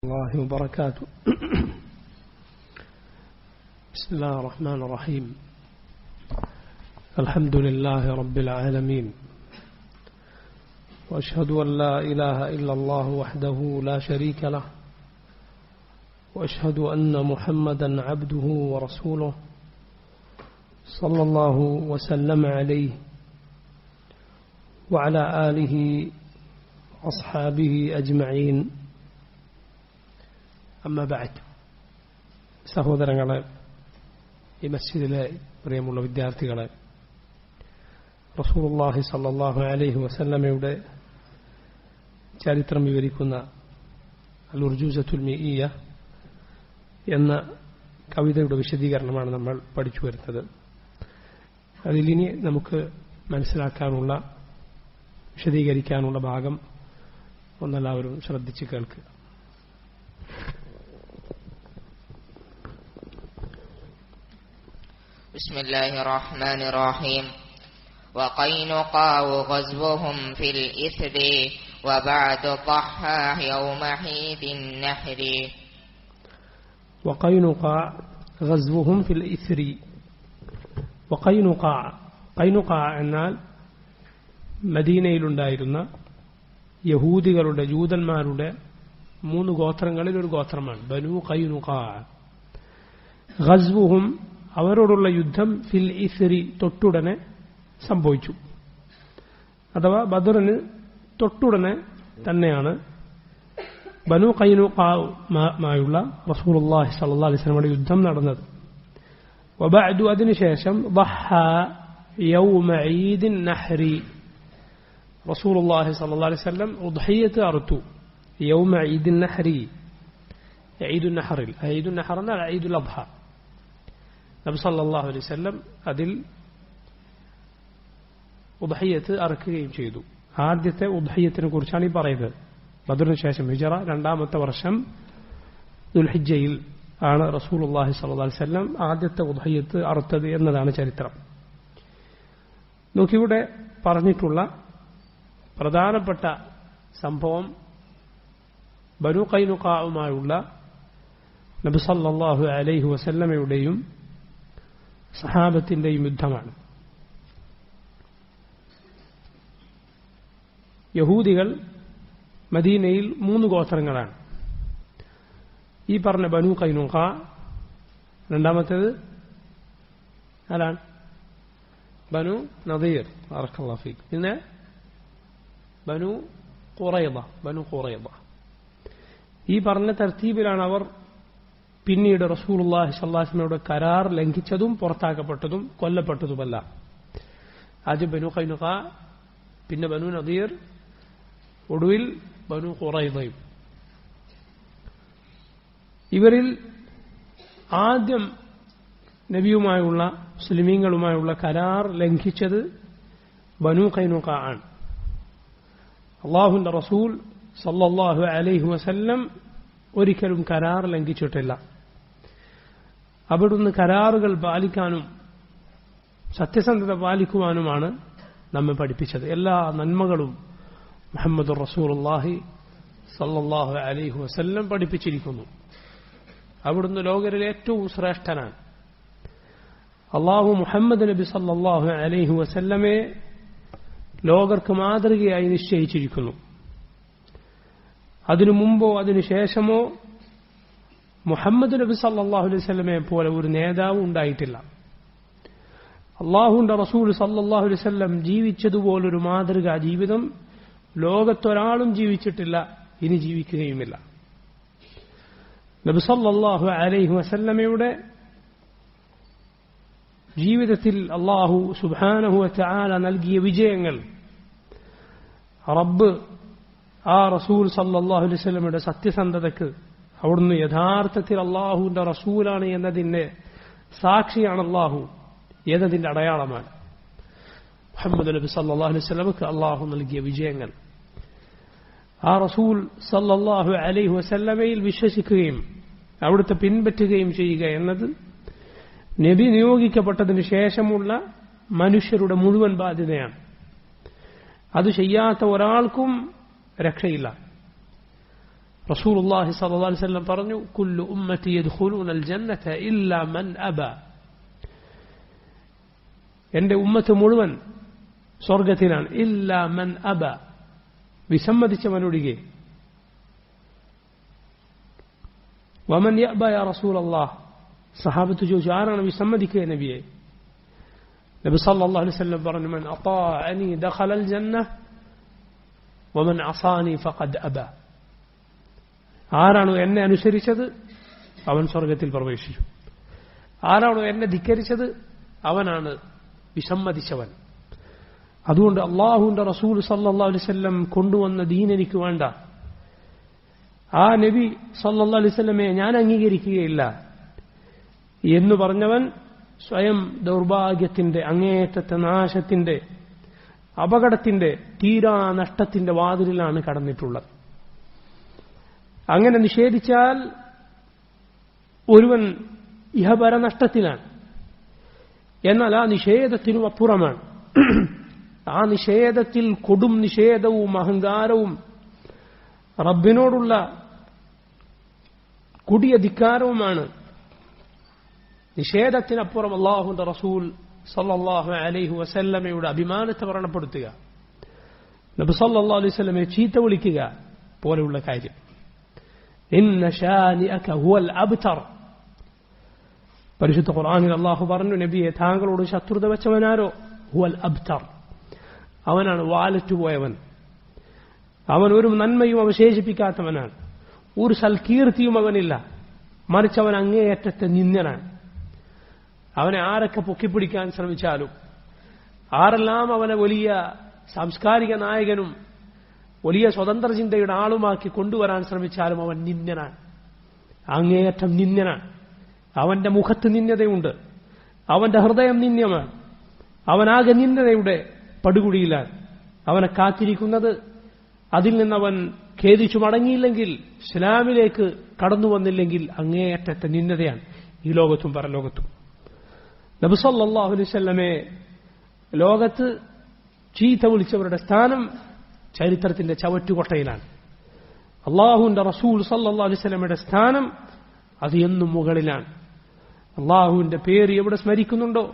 الله وبركاته. بسم الله الرحمن الرحيم. الحمد لله رب العالمين، وأشهد أن لا إله إلا الله وحده لا شريك له، وأشهد أن محمدا عبده ورسوله صلى الله وسلم عليه وعلى آله وأصحابه أجمعين. أما بعد. സഹോദരങ്ങളെ, ഈ മസ്ജിദിലെ പ്രിയമുള്ള വിദ്യാർത്ഥികളെ, റസൂലുള്ളാഹി സ്വല്ലല്ലാഹു അലൈഹി വസല്ലമയുടെ ചരിത്രം വിവരിക്കുന്ന അൽ-ഉർജൂസത്തുൽ മിഇയ്യ എന്ന കവിതയുടെ വിശദീകരണമാണ് നമ്മൾ പഠിച്ചു വരുന്നത്. അതിലിനി നമുക്ക് മനസ്സിലാക്കാനുള്ള, വിശദീകരിക്കാനുള്ള ഭാഗം ഒന്നെല്ലാവരും ശ്രദ്ധിച്ച് കേൾക്കുക. بسم الله الرحمن الرحيم. وقينقاع غزوهم في الإثر وبعد ضحى يوم عيد النحر. وقينقاع غزوهم في الإثر. وقينقاع എന്നാൽ മദീനയിലുണ്ടായിരുന്ന യഹൂദികളുടെ, ജൂതന്മാരുടെ 3 ഗോത്രങ്ങളിൽ ഒരു ഗോത്രമാണ് ബനൂ ഖൈനുഖാ. ഗസ്വുഹും, അവരോടുള്ള യുദ്ധം, ഫിൽ ഇസ്രി, തൊട്ടുടനെ സംഭവിച്ചു. ബദറിന് തൊട്ടുടനെ തന്നെയാണ് ബനൂ ഖൈനുഖായുമായുള്ള റസൂലുള്ളാഹി സ്വല്ലല്ലാഹു അലൈഹി വസല്ലമയുടെ യുദ്ധം നടന്നത്. വബഅദു, അതിനുശേഷം ضحى يوم عيد النحر, റസൂലുള്ളാഹി സ്വല്ലല്ലാഹു അലൈഹി വസല്ലം ഉദ്ഹിയ്യത്ത് അറുത്തു. യൗമ ഈദിൻ നഹ്രി, ഈദുൻ നഹറിൽ, ഈദുൻ നഹർ എന്നാൽ ഈദുൽ അദ്ഹ. നബി സല്ലല്ലാഹു അലൈഹി വസല്ലം അതിൽ ഉദ്ഹിയ്യത്ത് അറുക്കുകയും ചെയ്തു. ആദ്യത്തെ ഉദ്ഹിയ്യത്തിനെ കുറിച്ചാണ് ഈ പറയുന്നത്. ബദറിന് ശേഷം ഹിജറ 2ാമത്തെ വർഷം ദുൽഹിജ്ജയിൽ ആണ് റസൂലുള്ളാഹി സ്വല്ലല്ലാഹു അലൈഹി വസല്ലം ആദ്യത്തെ ഉദ്ഹിയ്യത്ത് അറുത്തത് എന്നതാണ് ചരിത്രം. നോക്കിവിടെ പറഞ്ഞിട്ടുള്ള പ്രധാനപ്പെട്ട സംഭവം ബനൂ ഖൈനുഖാഉമായുള്ള നബി സല്ലല്ലാഹു അലൈഹി വസല്ലമയുടെയും സഹാബത്തിന്റെയും യുദ്ധമാണ്. യഹൂദികൾ മദീനയിൽ 3 ഗോത്രങ്ങളാണ്. ഈ പറഞ്ഞ ബനൂ ഖൈനുഖാ, രണ്ടാമത്തേത് ആരാണ്? ബനൂ നദീർ, ബറക്കല്ലാഹു ഫീക്. പിന്നെ ബനൂ ഖുറൈദ. ഈ പറഞ്ഞ തർത്തീബിലാണ് അവർ പിന്നീട് റസൂലുള്ളാഹി സ്വല്ലല്ലാഹു അലൈഹി വസല്ലമയുടെ കരാർ ലംഘിച്ചതും പുറത്താക്കപ്പെട്ടതും കൊല്ലപ്പെട്ടതുമല്ല. ആദ്യം ബനൂ ഖൈനുഖാ, പിന്നെ ബനൂ നദീർ, ഒടുവിൽ ബനൂ ഖുറൈദയും. ഇവരിൽ ആദ്യം നബിയുമായുള്ള, മുസ്ലിമീങ്ങളുമായുള്ള കരാർ ലംഘിച്ചത് ബനൂ ഖൈനുഖാ ആണ്. അല്ലാഹുവിന്റെ റസൂൽ സല്ലല്ലാഹു അലൈഹി വസല്ലം ഒരിക്കലും കരാർ ലംഘിച്ചിട്ടില്ല. അവിടുന്ന് കരാറുകൾ പാലിക്കാനും സത്യസന്ധത പാലിക്കുവാനുമാണ് നമ്മെ പഠിപ്പിച്ചത്. എല്ലാ നന്മകളും മുഹമ്മദുർ റസൂലുള്ളാഹി സല്ലല്ലാഹു അലൈഹി വസല്ലം പഠിപ്പിച്ചിരിക്കുന്നു. അവിടുന്ന് ലോകരിലെ ഏറ്റവും ശ്രേഷ്ഠനാണ്. അല്ലാഹു മുഹമ്മദ് നബി സല്ലല്ലാഹു അലൈഹി വസല്ലമയെ ലോകർക്ക് മാതൃകയായി നിശ്ചയിച്ചിരിക്കുന്നു. അതിനു മുമ്പോ അതിനു ശേഷമോ മുഹമ്മദ് നബി സല്ലല്ലാഹു അലൈഹി വസല്ലമയെ പോലെ ഒരു നേതാവ് ഉണ്ടായിട്ടില്ല. അല്ലാഹുവിന്റെ റസൂൽ സല്ലല്ലാഹു അലൈഹി വസല്ലം ജീവിച്ചതുപോലൊരു മാതൃകാ ജീവിതം ലോകത്തൊരാളും ജീവിച്ചിട്ടില്ല, ഇനി ജീവിക്കുകയുമില്ല. നബി സല്ലല്ലാഹു അലൈഹി വസല്ലമയുടെ ജീവിതത്തിൽ അല്ലാഹു സുബ്ഹാനഹു വ തആല നൽകിയ വിജയങ്ങൾ, റബ്ബ് ആ റസൂൽ സല്ലല്ലാഹു അലൈഹി വസല്ലമയുടെ സത്യസന്ധതയ്ക്ക്, അവിടുന്ന് യഥാർത്ഥത്തിൽ അല്ലാഹുവിന്റെ റസൂലാണ് എന്നതിന്റെ സാക്ഷിയാണ് അല്ലാഹു എന്നതിന്റെ അടയാളമാണ്. മുഹമ്മദ് നബി സല്ലല്ലാഹു അലൈഹി വസല്ലമക്ക് അല്ലാഹു നൽകിയ വിജയങ്ങൾ, ആ റസൂൽ സല്ലല്ലാഹു അലൈഹി വസല്ലമയിൽ വിശ്വസിക്കുകയും അവിടുത്തെ പിൻപറ്റുകയും ചെയ്യുക എന്നത് നബി നിയോഗിക്കപ്പെട്ടതിന് ശേഷമുള്ള മനുഷ്യരുടെ മുഴുവൻ ബാധ്യതയാണ്. അത് ചെയ്യാത്ത ഒരാൾക്കും രക്ഷയില്ല. റസൂലുള്ളാഹി സ്വല്ലല്ലാഹു അലൈഹി വസല്ലം പറഞ്ഞു കുല്ലു ഉമ്മത്തി യദ്ഖുലൂനൽ ജന്നത ഇല്ലാ മൻ അബ എൻ്റെ ഉമ്മത്ത് മുഴുവൻ സ്വർഗ്ഗത്തിലാണ് ഇല്ലാ മൻ അബ വിസമ്മതിച്ചവനൊഴികെ വമൻ യഅബ യാ റസൂലല്ലാഹ് സഹാബത്ത് ചോദിച്ചു ആരാണ് വിസമ്മതിക്കുക നബിയെ നബി സല്ലല്ലാഹു അലൈഹി വസല്ലം പറഞ്ഞു മൻ അതാഅനി ദഖലൽ ജന്ന വമൻ അസാനി ഫഖദ് അബ ആരാണോ എന്നെ അനുസരിച്ചത് അവൻ സ്വർഗ്ഗത്തിൽ പ്രവേശിച്ചു ആരാണോ എന്നെ ധിക്കരിച്ചത് അവനാണ് വിസമ്മതിച്ചവൻ അതുകൊണ്ട് അല്ലാഹുവിന്റെ റസൂൽ സല്ലല്ലാഹു അലൈഹി വസല്ലം കൊണ്ടുവന്ന ദീൻ എനിക്ക് വേണ്ട ആ നബി സല്ലല്ലാഹു അലൈഹി വസല്ലമയെ ഞാൻ അംഗീകരിക്കുകയില്ല എന്ന് പറഞ്ഞവൻ സ്വയം ദൗർഭാഗ്യത്തിന്റെ അങ്ങേയറ്റത്തെ നാശത്തിന്റെ അപകടത്തിന്റെ തീരാ നഷ്ടത്തിന്റെ വാതിലിലാണ് കടന്നിട്ടുള്ളത് അങ്ങനെ നിഷേധിച്ചാൽ ഒരുവൻ ഇഹപര നഷ്ടത്തിലാണ് എന്നാൽ ആ നിഷേധത്തിനും അപ്പുറമാണ് ആ നിഷേധത്തിൽ കൊടും നിഷേധവും അഹങ്കാരവും റബ്ബിനോടുള്ള കൊടിയ ധിക്കാരവുമാണ് നിഷേധത്തിനപ്പുറം അല്ലാഹുവിന്റെ റസൂൽ സല്ലല്ലാഹു അലൈഹി വസല്ലമയുടെ അഭിമാനത്തെ വ്രണപ്പെടുത്തുക നബി സല്ലല്ലാഹു അലൈഹി വസല്ലമയെ ചീത്ത വിളിക്കുക പോലെയുള്ള കാര്യം ഇന്ന ഷാനിഅക ഹുവൽ അബ്തർ പരിശുദ്ധ ഖുർആനിൽ അല്ലാഹു പറഞ്ഞു നബിയെ താങ്കളോട് ശത്രുത വെച്ചവനാരോ ഹുവൽ അബ്തർ അവനാണ് വാലറ്റുപോയവൻ അവൻ ഒരു നന്മയും അവശേഷിപ്പിക്കാത്തവനാണ് ഒരു സൽകീർത്തിയും അവനില്ല മറിച്ച് അവൻ അങ്ങേയറ്റത്തെ നിന്ദനാണ് അവനെ ആരൊക്കെ പൊക്കിപ്പിടിക്കാൻ ശ്രമിച്ചാലും ആരെല്ലാം അവനെ വലിയ സാംസ്കാരിക നായകനും വലിയ സ്വതന്ത്ര ചിന്തയുടെ ആളുമാക്കി കൊണ്ടുവരാൻ ശ്രമിച്ചാലും അവൻ നിന്ദനാണ് അങ്ങേയറ്റം നിന്ദനാണ് അവന്റെ മുഖത്ത് നിന്ദതയുണ്ട് അവന്റെ ഹൃദയം നിന്ദ്യമാണ് അവനാകെ നിന്ദതയുടെ പടുകുഴിയിലാണ് അവനെ കാത്തിരിക്കുന്നത് അതിൽ നിന്നവൻ ഖേദിച്ചു മടങ്ങിയില്ലെങ്കിൽ ഇസ്ലാമിലേക്ക് കടന്നു വന്നില്ലെങ്കിൽ അങ്ങേയറ്റത്തെ നിന്ദതയാണ് ഈ ലോകത്തും പരലോകത്തും നബി സല്ലല്ലാഹു അലൈഹി വസല്ലമയെ ലോകത്ത് ചീത്ത വിളിച്ചവരുടെ സ്ഥാനം ചരിത്രത്തിന്റെ ചവറ്റുകൊട്ടയിലാണ് അല്ലാഹുവിന്റെ റസൂൽ സല്ലല്ലാഹു അലൈഹി വസല്ലമയുടെ സ്ഥാനം അത് എന്നും മുകളിലാണ് അല്ലാഹുവിന്റെ പേര് എവിടെ സ്മരിക്കുന്നുണ്ടോ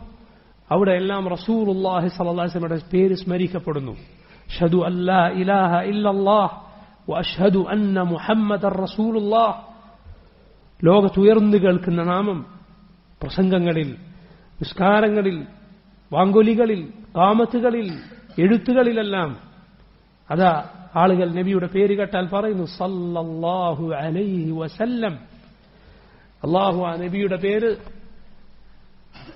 അവിടെ എല്ലാം റസൂലുള്ളാഹി സ്വല്ലല്ലാഹു അലൈഹി വസല്ലമയുടെ പേര് സ്മരിക്കപ്പെടുന്നു അഷ്ഹദു അല്ലാ ഇലാഹ ഇല്ലല്ലാഹ് വഅഷ്ഹദു അന്ന മുഹമ്മദർ റസൂലുള്ളാഹ് ലോകത്തുയർന്നു കേൾക്കുന്ന നാമം പ്രസംഗങ്ങളിൽ നിസ്കാരങ്ങളിൽ വാങ്കൊലികളിൽ ഖാമത്തുകളിൽ എഴുത്തുകളിലെല്ലാം അതാ ആളുകൾ നബിയുടെ പേര് കേട്ടാൽ പറയുന്നു സല്ലല്ലാഹു അലൈഹി വസല്ലം അല്ലാഹു ആ നബിയുടെ പേര്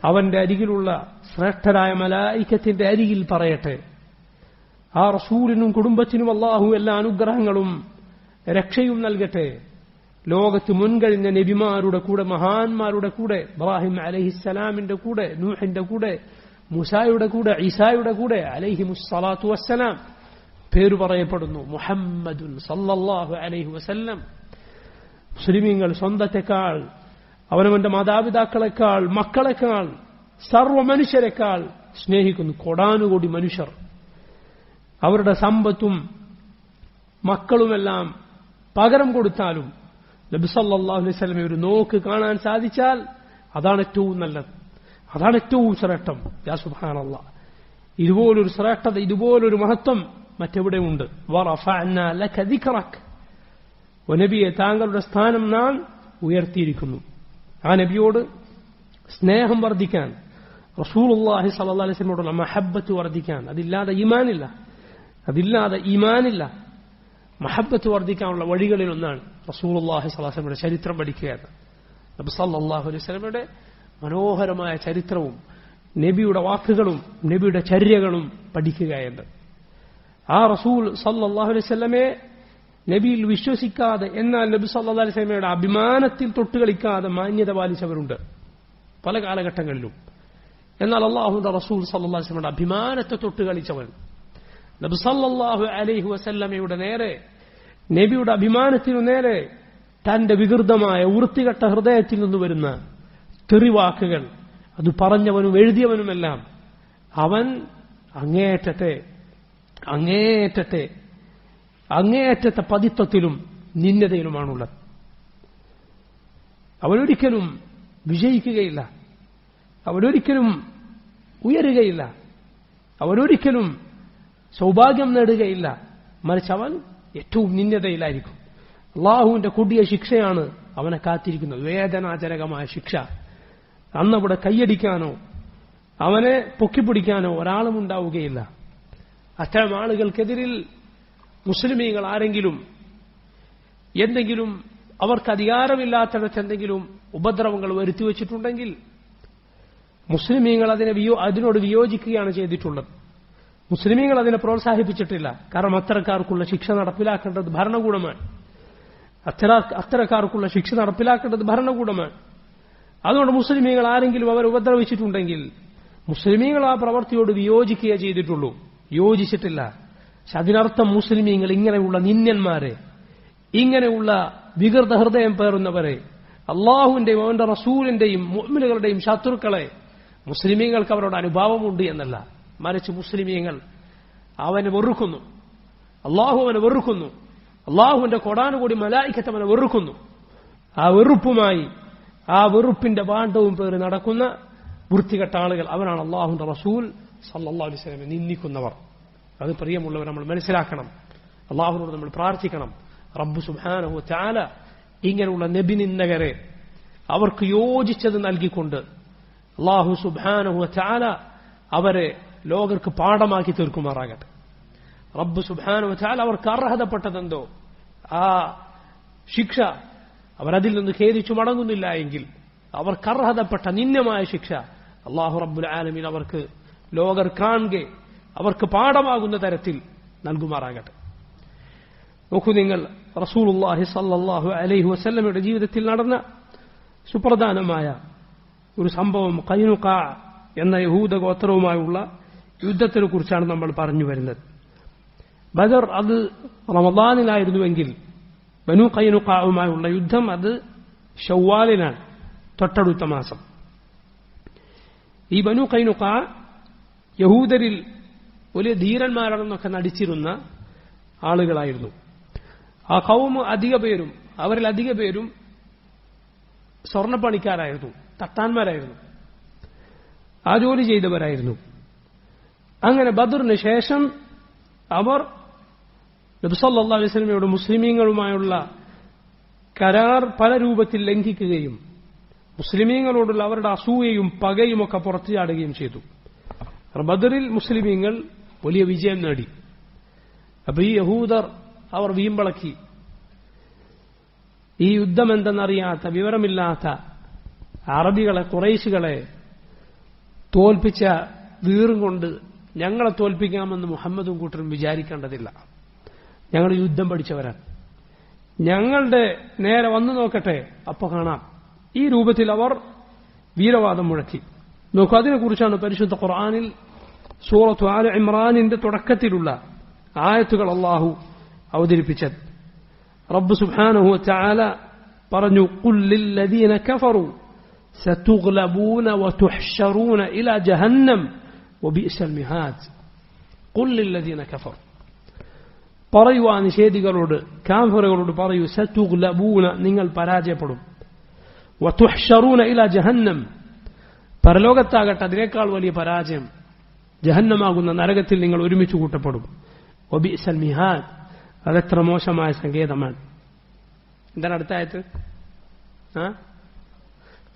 അവന്റെ അരികിലുള്ള ശ്രേഷ്ഠരായ മലായികത്തിന്റെ അരികിൽ പറയട്ടെ ആ റസൂലിനും കുടുംബത്തിനും അല്ലാഹു എല്ലാ അനുഗ്രഹങ്ങളും രക്ഷയും നൽകട്ടെ ലോകത്ത് മുൻകഴിഞ്ഞ നബിമാരുടെ കൂടെ മഹാന്മാരുടെ കൂടെ ഇബ്രാഹിം അലൈഹിസ്സലാമിന്റെ കൂടെ നൂഹിന്റെ കൂടെ മൂസായുടെ കൂടെ ഈസായുടെ കൂടെ അലൈഹിമുസ്സലാത്തു വസ്സലാം പേര് പറയപ്പെടുന്നു മുഹമ്മദുൻ സല്ലല്ലാഹു അലൈഹി വസല്ലം മുസ്ലിമീങ്ങൾ സ്വന്തത്തെക്കാൾ അവനവന്റെ മാതാപിതാക്കളെക്കാൾ മക്കളെക്കാൾ സർവ്വ മനുഷ്യരെക്കാൾ സ്നേഹിക്കുന്നു കോടാനുകോടി മനുഷ്യർ അവരുടെ സമ്പത്തും മക്കളുമെല്ലാം പകരം കൊടുത്താലും നബി സല്ലല്ലാഹു അലൈഹി വസല്ലമയെ ഒരു നോക്ക് കാണാൻ സാധിച്ചാൽ അതാണ് ഏറ്റവും നല്ലത് അതാണ് ഏറ്റവും ശ്രേഷ്ഠം യാ സുബ്ഹാനല്ലാഹ് ഇതുപോലൊരു ശ്രേഷ്ഠത ഇതുപോലൊരു മഹത്വം മറ്റെവിടെയുണ്ട് വറഫഅനാ ലക ദിക്റക് നബിയെ താങ്കളുടെ സ്ഥാനം നാം ഉയർത്തിയിരിക്കുന്നു ആ നബിയോട് സ്നേഹം വർദ്ധിക്കാൻ റസൂലുള്ളാഹി സ്വല്ലല്ലാഹു അലൈഹി വസല്ലമയോടുള്ള മഹബ്ബത്ത് വർദ്ധിക്കാൻ അതില്ലാതെ ഈമാനില്ല മഹബ്ബത്ത് വർദ്ധിക്കാനുള്ള വഴികളിലൊന്നാണ് റസൂലുള്ളാഹി സ്വല്ലല്ലാഹു അലൈഹി വസല്ലമയുടെ ചരിത്രം പഠിക്കുക നബി സല്ലല്ലാഹു അലൈഹി വസല്ലമയുടെ മനോഹരമായ ചരിത്രവും നബിയുടെ വാക്കുകളും നബിയുടെ ചര്യകളും പഠിക്കുക എന്ന് ആ റസൂൽ സല്ലല്ലാഹു അലൈഹി വസല്ലമയെ നബിയിൽ വിശ്വസിക്കാതെ എന്നാൽ നബി സല്ലല്ലാഹു അലൈഹി വസല്ലമയുടെ അഭിമാനത്തിൽ തൊട്ടുകളിക്കാതെ മാന്യത പാലിച്ചവരുണ്ട് പല കാലഘട്ടങ്ങളിലും എന്നാൽ അല്ലാഹുവിന്റെ റസൂൽ സല്ലല്ലാഹു അലൈഹി വസല്ലമയുടെ അഭിമാനത്തെ തൊട്ടുകളിച്ചവൻ നബി സല്ലല്ലാഹു അലൈഹി വസല്ലമയുടെ നേരെ നബിയുടെ അഭിമാനത്തിനു നേരെ തന്റെ വികൃതമായ വൃത്തികെട്ട ഹൃദയത്തിൽ നിന്ന് വരുന്ന തെറിവാക്കുകൾ അത് പറഞ്ഞവനും എഴുതിയവനുമെല്ലാം അവൻ അങ്ങേയറ്റത്തെ പതിത്വത്തിലും നിന്ദതയിലുമാണുള്ളത്. അവനൊരിക്കലും വിജയിക്കുകയില്ല, അവനൊരിക്കലും ഉയരുകയില്ല, അവനൊരിക്കലും സൗഭാഗ്യം നേടുകയില്ല. മറിച്ച് അവൻ ഏറ്റവും നിന്ദതയിലായിരിക്കും. അള്ളാഹുവിന്റെ കൊടിയ ശിക്ഷയാണ് അവനെ കാത്തിരിക്കുന്നത്, വേദനാജനകമായ ശിക്ഷ. അന്നവിടെ കൈയടിക്കാനോ അവനെ പൊക്കിപ്പിടിക്കാനോ ഒരാളും ഉണ്ടാവുകയില്ല. അത്തരം ആളുകൾക്കെതിരിൽ മുസ്ലിമീങ്ങൾ ആരെങ്കിലും എന്തെങ്കിലും അവർക്ക് അധികാരമില്ലാത്തിടത്ത് എന്തെങ്കിലും ഉപദ്രവങ്ങൾ വരുത്തിവെച്ചിട്ടുണ്ടെങ്കിൽ മുസ്ലിമീങ്ങൾ അതിനോട് വിയോജിക്കുകയാണ് ചെയ്തിട്ടുള്ളത്. മുസ്ലിമീങ്ങൾ അതിനെ പ്രോത്സാഹിപ്പിച്ചിട്ടില്ല. കാരണം അത്തരക്കാർക്കുള്ള ശിക്ഷ നടപ്പിലാക്കേണ്ടത് ഭരണകൂടമാണ്. അത്തരക്കാർക്കുള്ള ശിക്ഷ നടപ്പിലാക്കേണ്ടത് ഭരണകൂടമാണ്. അതുകൊണ്ട് മുസ്ലിമീങ്ങൾ ആരെങ്കിലും അവർ ഉപദ്രവിച്ചിട്ടുണ്ടെങ്കിൽ മുസ്ലിമീങ്ങൾ ആ പ്രവൃത്തിയോട് വിയോജിക്കുക ചെയ്തിട്ടുള്ളൂ, യോജിച്ചിട്ടില്ല. പക്ഷെ അതിനർത്ഥം മുസ്ലിമീങ്ങൾ ഇങ്ങനെയുള്ള നിന്ദ്യന്മാരെ, ഇങ്ങനെയുള്ള വികൃത ഹൃദയം പേറുന്നവരെ, അള്ളാഹുവിന്റെയും അവന്റെ റസൂലിന്റെയും മുഅ്മിനുകളുടെയും ശത്രുക്കളെ മുസ്ലിമീങ്ങൾക്ക് അവരോട് അനുഭാവമുണ്ട് എന്നല്ല. മറിച്ച് മുസ്ലിമീങ്ങൾ അവനെ വെറുക്കുന്നു, അള്ളാഹു അവനെ വെറുക്കുന്നു, അള്ളാഹുവിന്റെ കോടാനുകൂടി മലായിക്കത്ത് അവനെ വെറുക്കുന്നു. ആ വെറുപ്പുമായി ആ വെറുപ്പിന്റെ ഭാണ്ഡവും പേറി നടക്കുന്ന വൃത്തികെട്ട ആളുകൾ അവനാണ് അള്ളാഹുവിന്റെ റസൂൽ സല്ലല്ലാഹു അലൈഹി വസല്ലം നിന്ദിക്കുന്നവർ. അത് പ്രിയമുള്ളവർ നമ്മൾ മനസ്സിലാക്കണം. അള്ളാഹുവിനോട് നമ്മൾ പ്രാർത്ഥിക്കണം, റബ്ബ് സുബ്ഹാനഹു വ തആല ഇങ്ങനെയുള്ള നബി നിന്ദകരെ അവർക്ക് യോജിച്ചത് നൽകിക്കൊണ്ട് അള്ളാഹു സുബ്ഹാനഹു വ തആല അവരെ ലോകർക്ക് പാഠമാക്കി തീർക്കുമാറാകട്ടെ. റബ്ബ് സുബ്ഹാനഹു വ തആല അവർക്ക് അർഹതപ്പെട്ടതെന്തോ ആ ശിക്ഷ അവരതിൽ നിന്ന് ഖേദിച്ചു മടങ്ങുന്നില്ല എങ്കിൽ അവർക്ക് അർഹതപ്പെട്ട നിന്ദ്യമായ ശിക്ഷ അള്ളാഹു റബ്ബുൽ ആലമീൻ അവർക്ക് ലോകർ കാണുക അവർക്ക് പാഠമാകുന്ന തരത്തിൽ നൽകുമാറാകട്ടെ. നോക്കൂ നിങ്ങൾ, റസൂലുള്ളാഹി സ്വല്ലല്ലാഹു അലൈഹി വസല്ലമയുടെ ജീവിതത്തിൽ നടന്ന സുപ്രധാനമായ ഒരു സംഭവം ഖൈനുഖാ എന്ന യഹൂദ ഗോത്രവുമായുള്ള യുദ്ധത്തിനെ കുറിച്ചാണ് നമ്മൾ പറഞ്ഞു വരുന്നത്. ബദർ അത് റമദാനിലായിരുന്നുവെങ്കിൽ ബനു ഖൈനുഖാവുമായുള്ള യുദ്ധം അത് ശവ്വാലിനാണ്, തൊട്ടടുത്ത മാസം. ഈ ബനു ഖൈനുഖാ യഹൂദരിൽ വലിയ ധീരന്മാരാണെന്നൊക്കെ നടിച്ചിരുന്ന ആളുകളായിരുന്നു. ആ ഖൗമ് അവരിൽ അധിക പേരും സ്വർണ്ണപ്പണിക്കാരായിരുന്നു, തട്ടാന്മാരായിരുന്നു, ആ ജോലി ചെയ്തവരായിരുന്നു. അങ്ങനെ ബദറിന് ശേഷം അവർ നബി സല്ലല്ലാഹു അലൈഹി വസല്ലമയുടെ മുസ്ലിമീങ്ങളുമായുള്ള കരാർ പല രൂപത്തിൽ ലംഘിക്കുകയും മുസ്ലിമീങ്ങളോടുള്ള അവരുടെ അസൂയയും പകയും ഒക്കെ പുറത്തു ചാടുകയും ചെയ്തു. ബദറിൽ മുസ്ലിമീങ്ങൾ വലിയ വിജയം നേടി. അപ്പൊ ഈ യഹൂദർ അവർ വീമ്പളക്കി. ഈ യുദ്ധം എന്തെന്നറിയാത്ത വിവരമില്ലാത്ത അറബികളെ, ഖുറൈശികളെ തോൽപ്പിച്ച വീറും കൊണ്ട് ഞങ്ങളെ തോൽപ്പിക്കാമെന്ന് മുഹമ്മദും കൂട്ടരും വിചാരിക്കേണ്ടതില്ല. ഞങ്ങൾ യുദ്ധം പഠിച്ചവരാണ്, ഞങ്ങളുടെ നേരെ വന്നു നോക്കട്ടെ, അപ്പൊ കാണാം. ഈ രൂപത്തിൽ അവർ വീരവാദം മുഴക്കി. നോക്കൂ, അതിനെക്കുറിച്ചാണ് പരിശുദ്ധ ഖുർആനിൽ സൂറത്തു ആല ഇമ്രാനിന്റെ തുടക്കത്തിലുള്ള ആയത്തുകൾ അല്ലാഹു അവതരിപ്പിച്ചത്. റബ്ബ് സുബ്ഹാനഹു വ തആല പറഞ്ഞു, ഖുൽ ലില്ലദീന കഫറു സതുഗ്ലബൂന വതുഹ്ശറൂന ഇലാ ജഹന്നം വബിഅസൽ മിഹാദ്. ഖുൽ ലില്ലദീന കഫറു, പറയൂ ആ നിഷേധികളോട്, കാഫിറുകളോട് പറയൂ, സതുഗ്ലബൂന, നിങ്ങൾ പരാജയപ്പെടും, വതുഹ്ശറൂന ഇലാ ജഹന്നം, പരലോകത്താകട്ടെ അതിനേക്കാൾ വലിയ പരാജയം ജഹന്നമാകുന്ന നരകത്തിൽ നിങ്ങൾ ഒരുമിച്ച് കൂട്ടപ്പെടും. വബിഅസൽ മിഹാദ്, അതെത്ര മോശമായ സങ്കേതമാണ്. എന്താണ് അടുത്തായത്?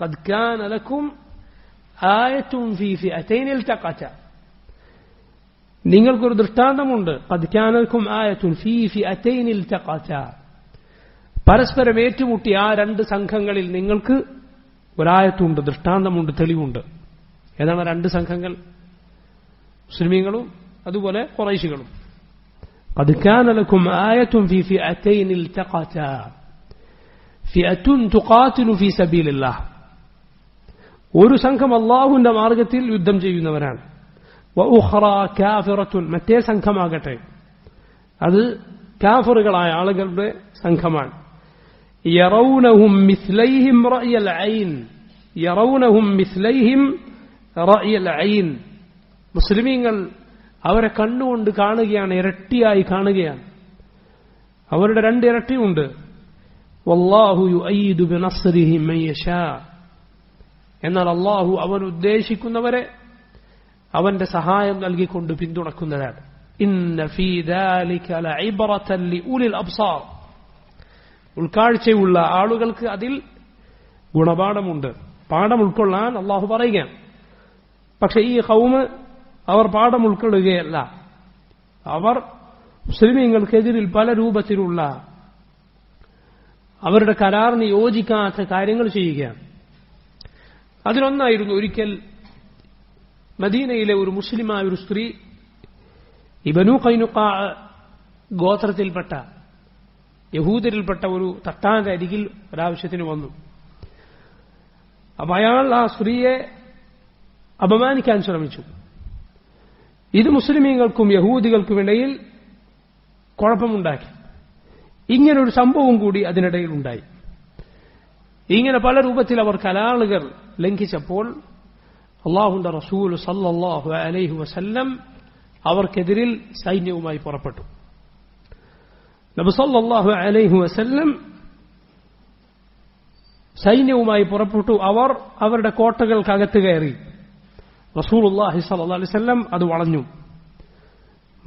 ഖദ് കാന ലക്കും ആയത്തുൻ ഫീ ഫിഅതൈൻ ഇൽതഖത, നിങ്ങൾക്കൊരു ദൃഷ്ടാന്തമുണ്ട്. ഖദ് കാന ലക്കും ആയത്തുൻ ഫീ ഫിഅതൈൻ ഇൽതഖത, പരസ്പരം ഏറ്റുമുട്ടിയ ആ രണ്ട് സംഘങ്ങളിൽ നിങ്ങൾക്ക് ഒരായത്തുണ്ട്, ദൃഷ്ടാന്തമുണ്ട്, തെളിവുണ്ട്. ഏതാണ് രണ്ട് സംഘങ്ങൾ? മുസ്ലിമീങ്ങളും അതുപോലെ ഖുറൈശികളും. قد كان لكم آية في فئتين التقتا فئة تقاتل في سبيل الله, ഒരു സംഘം അല്ലാഹുവിന്റെ മാർഗ്ഗത്തിൽ യുദ്ധം ചെയ്യുന്നവരാണ്. വഉഖറാ കാഫിറത്തുൻ, മറ്റേ സംഘമാകട്ടെ അത് കാഫിറുകളായ ആളുകളുടെ സംഘമാണ്. യറൗനഹും മിസ്ലൈഹിം റഅയൽ ഐൻ, യറൗനഹും മിസ്ലൈഹിം റഅയൽ ഐൻ, മുസ്ലിമീങ്ങൾ അവരെ കണ്ണുകൊണ്ട് കാണുകയാണ്, ഇരട്ടിയായി കാണുകയാണ്. അവരുടെ രണ്ട് ഇരട്ടിയുണ്ട്. വല്ലാഹു യുഅയ്യിദു ബിനസ്രിഹി മൻ യശാ. എന്നാൽ അല്ലാഹു അവൻ ഉദ്ദേശിക്കുന്നവരെ അവന്റെ സഹായം നൽകിക്കൊണ്ട് പിന്തുണക്കുന്നതാണ്. ഇന്ന ഫീ ദാലിക ലഇബ്റതൻ ലിഉലിൽ അബ്സാർ. ഉൾക്കാഴ്ചയുള്ള ആളുകൾക്ക് അതിൽ ഗുണപാഠമുണ്ട്. പാഠം ഉൾക്കൊള്ളാൻ അല്ലാഹു പറയുകയാണ്. പക്ഷെ ഈ ഖൗമ് അവർ പാഠം ഉൾക്കൊള്ളുകയല്ല. അവർ മുസ്ലിമീങ്ങൾക്കെതിരിൽ പല രൂപത്തിലുള്ള അവരുടെ കരാറിന് യോജിക്കാത്ത കാര്യങ്ങൾ ചെയ്യുകയാണ്. അതിലൊന്നായിരുന്നു, ഒരിക്കൽ മദീനയിലെ ഒരു മുസ്ലിമായ ഒരു സ്ത്രീ ഈ ബനൂ ഖൈനുഖാ ഗോത്രത്തിൽപ്പെട്ട യഹൂദരിൽപ്പെട്ട ഒരു തട്ടാന്റെ അരികിൽ ഒരാവശ്യത്തിന് വന്നു. അപ്പൊ അയാൾ ആ സ്ത്രീയെ അപമാനിക്കാൻ ശ്രമിച്ചു. ഇത് മുസ്ലിമീങ്ങൾക്കും യഹൂദികൾക്കുമിടയിൽ കുഴപ്പമുണ്ടാക്കി. ഇങ്ങനൊരു സംഭവം കൂടി അതിനിടയിൽ ഉണ്ടായി. ഇങ്ങനെ പല രൂപത്തിൽ അവർ കരാറുകൾ ലംഘിച്ചപ്പോൾ അല്ലാഹുവിന്റെ റസൂൽ സല്ലല്ലാഹു അലൈഹി വസല്ലം അവർക്കെതിരിൽ സൈന്യവുമായി പുറപ്പെട്ടു. നബി സല്ലല്ലാഹു അലൈഹി വസല്ലം സൈന്യവുമായി പുറപ്പെട്ടു. അവർ അവരുടെ കോട്ടകൾക്കകത്ത് കയറി. റസൂലുള്ളാഹി സ്വല്ലല്ലാഹു അലൈഹി വസല്ലം അത് വളഞ്ഞു.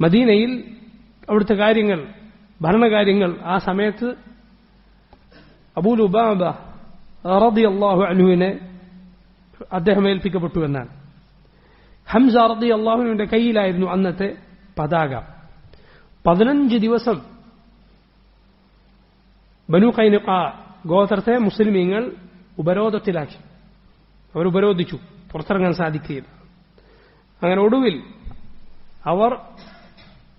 മദീനയിൽ അവിടുത്തെ കാര്യങ്ങൾ, ഭരണകാര്യങ്ങൾ ആ സമയത്ത് അബൂ ലുബാബ റളിയല്ലാഹു അൻഹുവിനെ അദ്ദേഹം ഏൽപ്പിക്കപ്പെട്ടു എന്നാണ്. ഹംസ റളിയല്ലാഹു അൻഹുവിന്റെ കയ്യിലായിരുന്നു അന്നത്തെ പതാക. 15 ദിവസം ബനൂ ഖൈനുഖാ ഗോത്രത്തെ മുസ്ലിമീങ്ങൾ ഉപരോധത്തിലാക്കി. അവർ ഉപരോധിച്ചു, പുറത്തിറങ്ങാൻ സാധിക്കുകയില്ല. അങ്ങനെ ഒടുവിൽ അവർ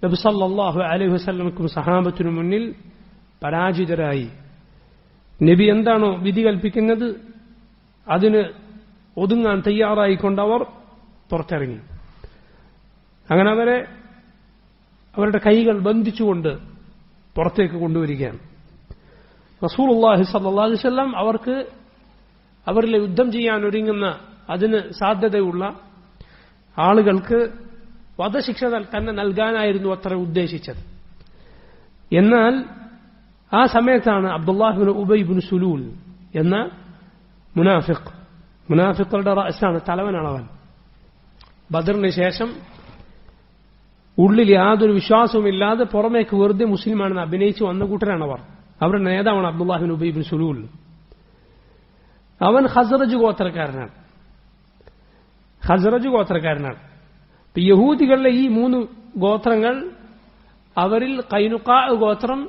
നബി സല്ലല്ലാഹു അലൈഹി വസല്ലമക്കും സഹാബത്തിനും മുന്നിൽ പരാജിതരായി. നബി എന്താണോ വിധി കൽപ്പിക്കുന്നത് അതിന് ഒതുങ്ങാൻ തയ്യാറായിക്കൊണ്ടവർ പുറത്തിറങ്ങി. അങ്ങനെ അവരുടെ കൈകൾ ബന്ധിച്ചുകൊണ്ട് പുറത്തേക്ക് കൊണ്ടുവരികയാണ്. റസൂലുള്ളാഹി സ്വല്ലല്ലാഹു അലൈഹി വസല്ലം അവർക്ക് അവരിലെ യുദ്ധം ചെയ്യാൻ ഒരുങ്ങുന്ന അതിന് സാധ്യതയുള്ള ആളുകൾക്ക് വധശിക്ഷ തന്നെ നൽകാനായിരുന്നു അത്ര ഉദ്ദേശിച്ചത്. എന്നാൽ ആ സമയത്താണ് അബ്ദുല്ലാഹ് ഇബ്നു ഉബൈ ഇബ്നു സുലൂൽ എന്ന മുനാഫിഖുകളുടെ റഅസാണ്, തലവനാണ് അവൻ. ബദറിന് ശേഷം ഉള്ളിൽ യാതൊരു വിശ്വാസവുമില്ലാതെ പുറമേക്ക് വെറുതെ മുസ്ലിമാണെന്ന് അഭിനയിച്ചു വന്ന കൂട്ടരാണ് അവർ. അവരുടെ നേതാവാണ് അബ്ദുല്ലാഹ് ഇബ്നു ഉബൈ ഇബ്നു സുലൂൽ. അവൻ ഖസ്റജ് ഗോത്രക്കാരനാണ്. യഹൂദികളിലെ ഈ 3 ഗോത്രങ്ങൾ, അവരിൽ ഖൈനുഖാ ഗോത്രം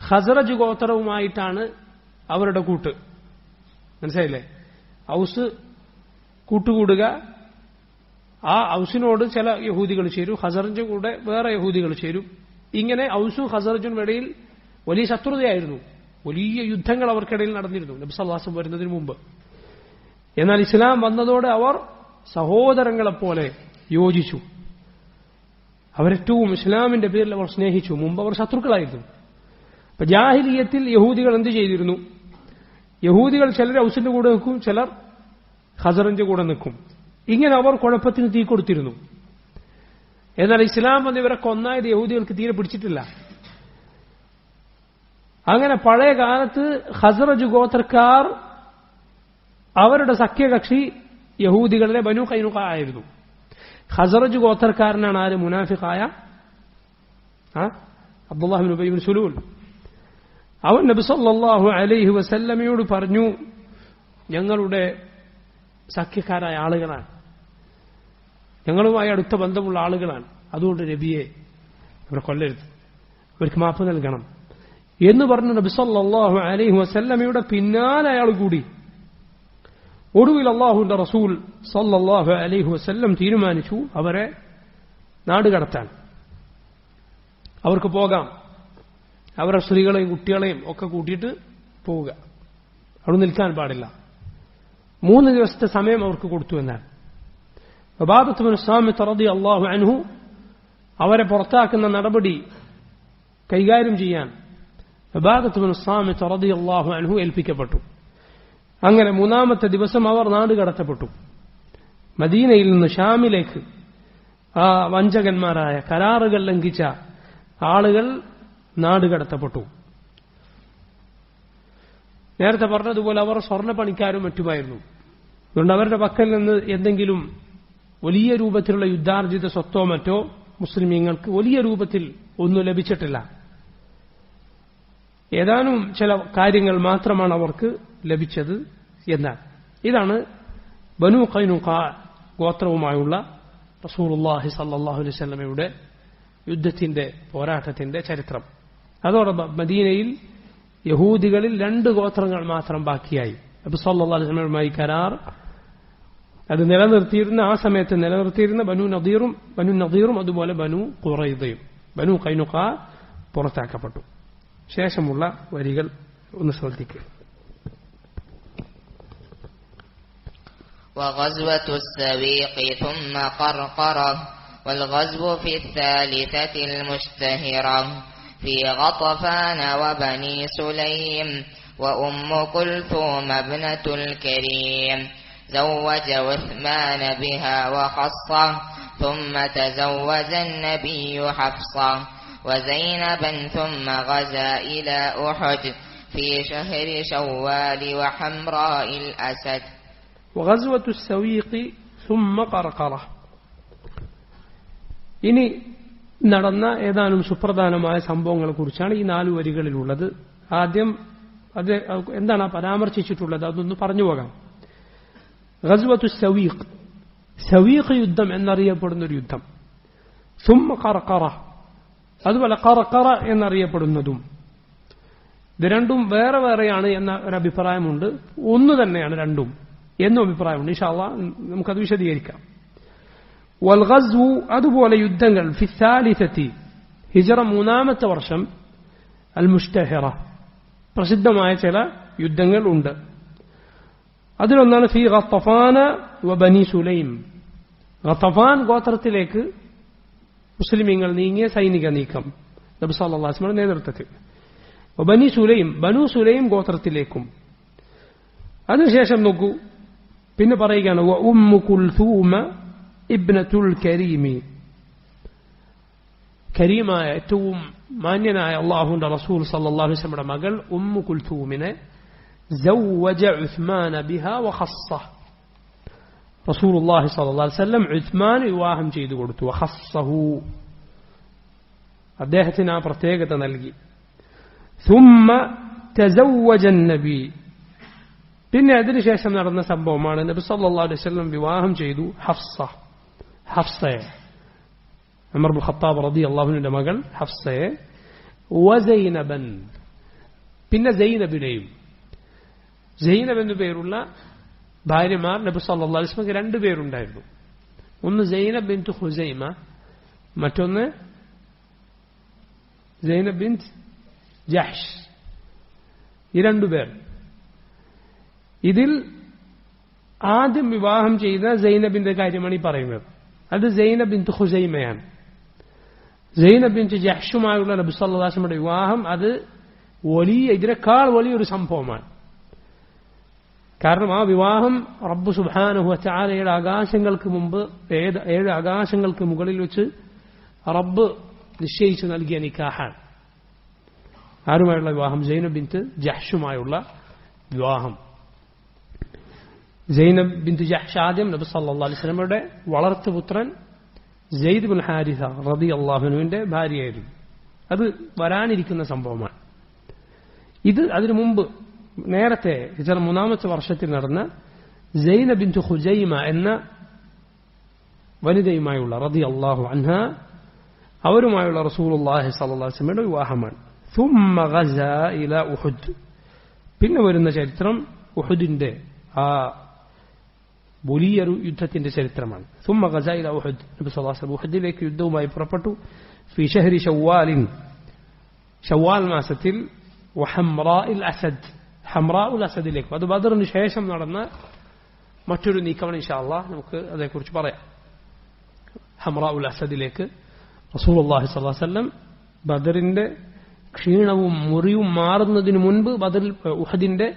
ഖസ്റജ് ഗോത്രവുമായിട്ടാണ് അവരുടെ കൂട്ട്. മനസ്സിലായില്ലേ? ഔസ് കൂട്ടുകൂടുക, ആ ഔസിനോട് ചില യഹൂദികൾ ചേരും, ഖസ്റജ് കൂടെ വേറെ യഹൂദികൾ ചേരും. ഇങ്ങനെ ഔസും ഖസ്റജും ഇടയിൽ വലിയ ശത്രുതയായിരുന്നു. വലിയ യുദ്ധങ്ങൾ അവർക്കിടയിൽ നടന്നിരുന്നു നബി സല്ലല്ലാഹു അലൈഹി വസല്ലം വരുന്നതിന് മുമ്പ്. എന്നാൽ ഇസ്ലാം വന്നതോടെ അവർ സഹോദരങ്ങളെപ്പോലെ യോജിച്ചു. അവരേറ്റവും ഇസ്ലാമിന്റെ പേരിൽ അവർ സ്നേഹിച്ചു. മുമ്പ് അവർ ശത്രുക്കളായിരുന്നു. അപ്പൊ ജാഹിലിയത്തിൽ യഹൂദികൾ എന്ത് ചെയ്തിരുന്നു? യഹൂദികൾ ചിലർ ഔസിന്റെ കൂടെ നിൽക്കും, ചിലർ ഖസ്റജിന്റെ കൂടെ നിൽക്കും. ഇങ്ങനെ അവർ കുഴപ്പത്തിന് തീ കൊടുത്തിരുന്നു. എന്നാൽ ഇസ്ലാം വന്ന് ഇവരൊക്കെ ഒന്നായത് യഹൂദികൾക്ക് തീരെ പിടിച്ചിട്ടില്ല. അങ്ങനെ പഴയ കാലത്ത് ഖസ്റജ് ഗോത്രക്കാർ അവരുടെ സഖ്യകക്ഷി യഹൂദികളുടെ ബനൂ ഖൈനുഖാ ആയിരുന്നു. ഖസ്റജ് ഗോത്രക്കാരനാണ് ആര്? മുനാഫിഖായ അബ്ദുല്ലാഹ് ഇബ്നു ഉബൈ ഇബ്നു സുലൂൽ. അവൻ നബി സല്ലല്ലാഹു അലൈഹി വസല്ലമയോട് പറഞ്ഞു, ഞങ്ങളുടെ സഖ്യക്കാരായ ആളുകളാണ്, ഞങ്ങളുമായി അടുത്ത ബന്ധമുള്ള ആളുകളാണ്, അതുകൊണ്ട് നബിയെ അവരെ കൊല്ലരുത്, അവർക്ക് മാപ്പ് നൽകണം എന്ന് പറഞ്ഞു നബി സല്ലല്ലാഹു അലൈഹി വസല്ലമയുടെ പിന്നാലെ അയാൾ കൂടി. ഒടുവിൽ അല്ലാഹുവിന്റെ റസൂൽ സല്ലല്ലാഹു അലൈഹി വസല്ലം തീരുമാനിച്ചു അവരെ നാടുകടത്താൻ. അവർക്ക് പോകാം, അവരുടെ സ്ത്രീകളെയും കുട്ടികളെയും ഒക്കെ കൂട്ടിയിട്ട് പോവുക, അവിടെ നിൽക്കാൻ പാടില്ല. 3 ദിവസത്തെ സമയം അവർക്ക് കൊടുത്തു എന്നാണ്. ഉബാദത്ത് ഇബ്നു സാമിത്ത് റളിയല്ലാഹു അൻഹു അവരെ പുറത്താക്കുന്ന നടപടി കൈകാര്യം ചെയ്യാൻ ഉബാദത്ത് ഇബ്നു സാമിത്ത് റളിയല്ലാഹു അൻഹു ഏൽപ്പിക്കപ്പെട്ടു. അങ്ങനെ 3-ാമത്തെ ദിവസം അവർ നാടുകടത്തപ്പെട്ടു. മദീനയിൽ നിന്ന് ഷാമിലേക്ക് ആ വഞ്ചകന്മാരായ കരാറുകൾ ലംഘിച്ച ആളുകൾ നാടുകടത്തപ്പെട്ടു. നേരത്തെ പറഞ്ഞതുപോലെ അവർ സ്വർണ്ണപ്പണിക്കാരും മറ്റുമായിരുന്നു. അതുകൊണ്ട് അവരുടെ പക്കൽ നിന്ന് എന്തെങ്കിലും വലിയ രൂപത്തിലുള്ള യുദ്ധാർജിത സ്വത്തോ മറ്റോ മുസ്ലിമീങ്ങൾക്ക് വലിയ രൂപത്തിൽ ഒന്നും ലഭിച്ചിട്ടില്ല. ഏതാനും ചില കാര്യങ്ങൾ മാത്രമാണ് അവർക്ക് ലഭിച്ചത് എന്നാൽ. ഇതാണ് ബനൂ ഖൈനുഖാ ഗോത്രവുമായുള്ള റസൂലുള്ളാഹി സ്വല്ലല്ലാഹു അലൈഹി വസല്ലമയുടെ യുദ്ധത്തിന്റെ പോരാട്ടത്തിന്റെ ചരിത്രം. അതോടൊപ്പം മദീനയിൽ യഹൂദികളിൽ 2 ഗോത്രങ്ങൾ മാത്രം ബാക്കിയായി. നബി സല്ലല്ലാഹു അലൈഹി വസല്ലമയുമായി കരാർ അത് നിലനിർത്തിയിരുന്ന ആ സമയത്ത് നിലനിർത്തിയിരുന്ന ബനൂ നദീറും അതുപോലെ ബനൂ ഖുറൈദയും. ബനൂ ഖൈനുഖാ പുറത്താക്കപ്പെട്ടു. ശേഷമുള്ള വരികൾ ഒന്ന് ശ്രദ്ധിക്കുക. وغزوة السويق ثم قرقرة والغزو في الثالثة المشتهرة في غطفان وبني سليم وأم كلثوم ابنة الكريم زوج عثمان بها وخصة ثم تزوج النبي حفصة وزينبا ثم غزا إلى أحد في شهر شوال وحمراء الأسد وغزوة السويق ثم قرقرة. ഇനി നടന്ന ഏതാനും സുപ്രധാനമായ സംഭവങ്ങളെ കുറിച്ചാണ് ഈ 4 വരികളിലുള്ളത്. ആദ്യം അത് എന്താണ് പരാമർശിച്ചിട്ടുള്ളത് അതൊന്ന് പറഞ്ഞു പോകാം. ഗസ്വത്തു സവീഖ്, സവീഖ് യുദ്ധം എന്നറിയപ്പെടുന്ന ഒരു യുദ്ധം. സുമ്മ ഖർഖറ, അതുപോലെ ഖർഖറ എന്നറിയപ്പെടുന്നതും. ഇത് രണ്ടും വേറെ വേറെയാണ് എന്ന ഒരു അഭിപ്രായമുണ്ട്. ഒന്ന് തന്നെയാണ് രണ്ടും എന്നും അഭിപ്രായമുണ്ട്. ഇൻഷാ അല്ലാഹ് നമുക്കത് വിശദീകരിക്കാം. വൽ ഗസ്വു, അതുപോലെ യുദ്ധങ്ങൾ, ഫി സാലിസത്തി, ഹിജ്റ 3-ാമത്തെ വർഷം, അൽ മുഷ്തഹിറ, പ്രസിദ്ധമായ ചില യുദ്ധങ്ങൾ ഉണ്ട്. അതിലൊന്നാണ് ഫി ഗത്തഫാന വ ബനി സുലൈം. ഗത്തഫാൻ ഗോത്രത്തിലേക്ക് മുസ്ലിമീങ്ങൾ നീങ്ങിയ സൈനിക നീക്കം നബി സല്ലല്ലാഹു അലൈഹി വസല്ലമയുടെ നേതൃത്വത്തിൽ. ബനി സുലൈം, ബനു സുലൈം ഗോത്രത്തിലേക്കും. അതിനുശേഷം നോക്കൂ, പിന്നെ പറയുകയാണ് വ ഉമ്മു കുൽഥൂമ ഇബ്നത്തുൽ കരീമി, കരീമായ ഏറ്റവും മാന്യനായ അല്ലാഹുവിന്റെ റസൂൽ സല്ലല്ലാഹു അലൈഹി വസല്ലമയുടെ മകൾ ഉമ്മു കുൽഥൂമിനെ زوج عثمان بها وخصه, റസൂലുള്ളാഹി സ്വല്ലല്ലാഹു അലൈഹി വസല്ലം ഉസ്മാൻ വിവാഹം ചെയ്തു കൊടുത്തു. വഖസ്സഹു, അദ്ദേഹത്തിന് ആ പ്രത്യേകത നൽകി. ثم تزوج النبي, പിന്നെ അതിനുശേഷം നടന്ന സംഭവമാണ് നബി സല്ലല്ലാഹു അലൈഹി വസല്ലം വിവാഹം ചെയ്തു ഹഫ്സയെ, ഉമർ ഇബ്നു ഖത്താബ് റളിയല്ലാഹു അൻഹുവിന്റെ മകൾ ഹഫ്സയെ. വസൈനബൻ, പിന്നെ സൈനബിനെയും. സൈനബ് എന്നു പേരുള്ള ഭാര്യമാർ നബി സല്ലല്ലാഹു അലൈഹി വസല്ലമക്ക് 2 പേരുണ്ടായിരുന്നു. ഒന്ന് സൈനബ് ബിൻത് ഖുസൈമ, മറ്റൊന്ന് സൈനബ് ബിൻത് ജഹ്ഷ്. ഈ 2 പേർ. ഇതിൽ ആദ്യം വിവാഹം ചെയ്ത സൈനബിന്റെ കാര്യമാണ് ഈ പറയുന്നത്. അത് സൈനബ് ബിൻത് ഖുസൈമയാണ്. സൈനബ് ബിൻത് ജഹ്ഷുമായുള്ള നബി സല്ലല്ലാഹു അലൈഹി വസല്ലമയുടെ വിവാഹം അത് ഇതിനേക്കാൾ വലിയൊരു സംഭവമാണ്. കാരണം ആ വിവാഹം റബ്ബ് സുബ്ഹാനഹു വ തആലയുടെ ആകാശങ്ങൾക്ക് മുമ്പ് 7 ആകാശങ്ങൾക്ക് മുകളിൽ വെച്ച് റബ്ബ് നിശ്ചയിച്ചു നൽകിയ നിക്കാഹാണ്. ആരുമായുള്ള വിവാഹം? സൈനബ് ബിൻത് ജഹ്ഷുമായുള്ള വിവാഹം. സൈനബ് ബിൻത് ജഹ്ഷ് ആദ്യം നബി സല്ലല്ലാഹു അലൈഹി വസല്ലമയുടെ വളർത്തുപുത്രൻ സെയ്ദ് ബിൻ ഹാരിസ റളിയല്ലാഹു അൻഹുവിന്റെ ഭാര്യയായിരുന്നു. അത് വരാനിരിക്കുന്ന സംഭവമാണ്. ഇത് അതിനു മുമ്പ് നേരത്തെ ഹിജ്റ 3-ാമത്തെ വർഷത്തിൽ നടന്ന സൈനബ് ബിൻത് ഖുസൈമ എന്ന വനിതയുമായുള്ള റളിയല്ലാഹു അൻഹ, അവരുമായുള്ള റസൂലുള്ളാഹി സ്വല്ലല്ലാഹു അലൈഹി വസല്ലമയുടെ വിവാഹമാണ്. ثم غزا الى احد, പിന്നെ വരുന്ന ചരിത്രം ഉഹുദിന്റെ ആ വലിയൊരു യുദ്ധത്തിന്റെ ചരിത്രമാണ്. ثم غزا الى احد, നബി സല്ലല്ലാഹു അലൈഹി വസല്ലം ഉഹുദിലേക്ക് യുദ്ധവുമായി പുറപ്പെട്ടു. في شهر شوال, ഷവ്വാൽ മാസത്തിൽ. وحمراء الاسد, ഹംറാഉൽ അസദിലേക്ക്. അത് ബദറിന് ശേഷം നടന്ന മറ്റൊരു നീക്കമാണ്. ഇൻഷാ അല്ലാഹ് നമുക്ക് അതേക്കുറിച്ച് പറയാം. ഹംറാഉൽ അസദിലേക്ക് റസൂലുള്ളാഹി സ്വല്ലല്ലാഹു അലൈഹി വസല്ലം ബദറിന്റെ ക്ഷീണവും മുറിവും മാറുന്നതിന് മുൻപ്, ഉഹദിന്റെ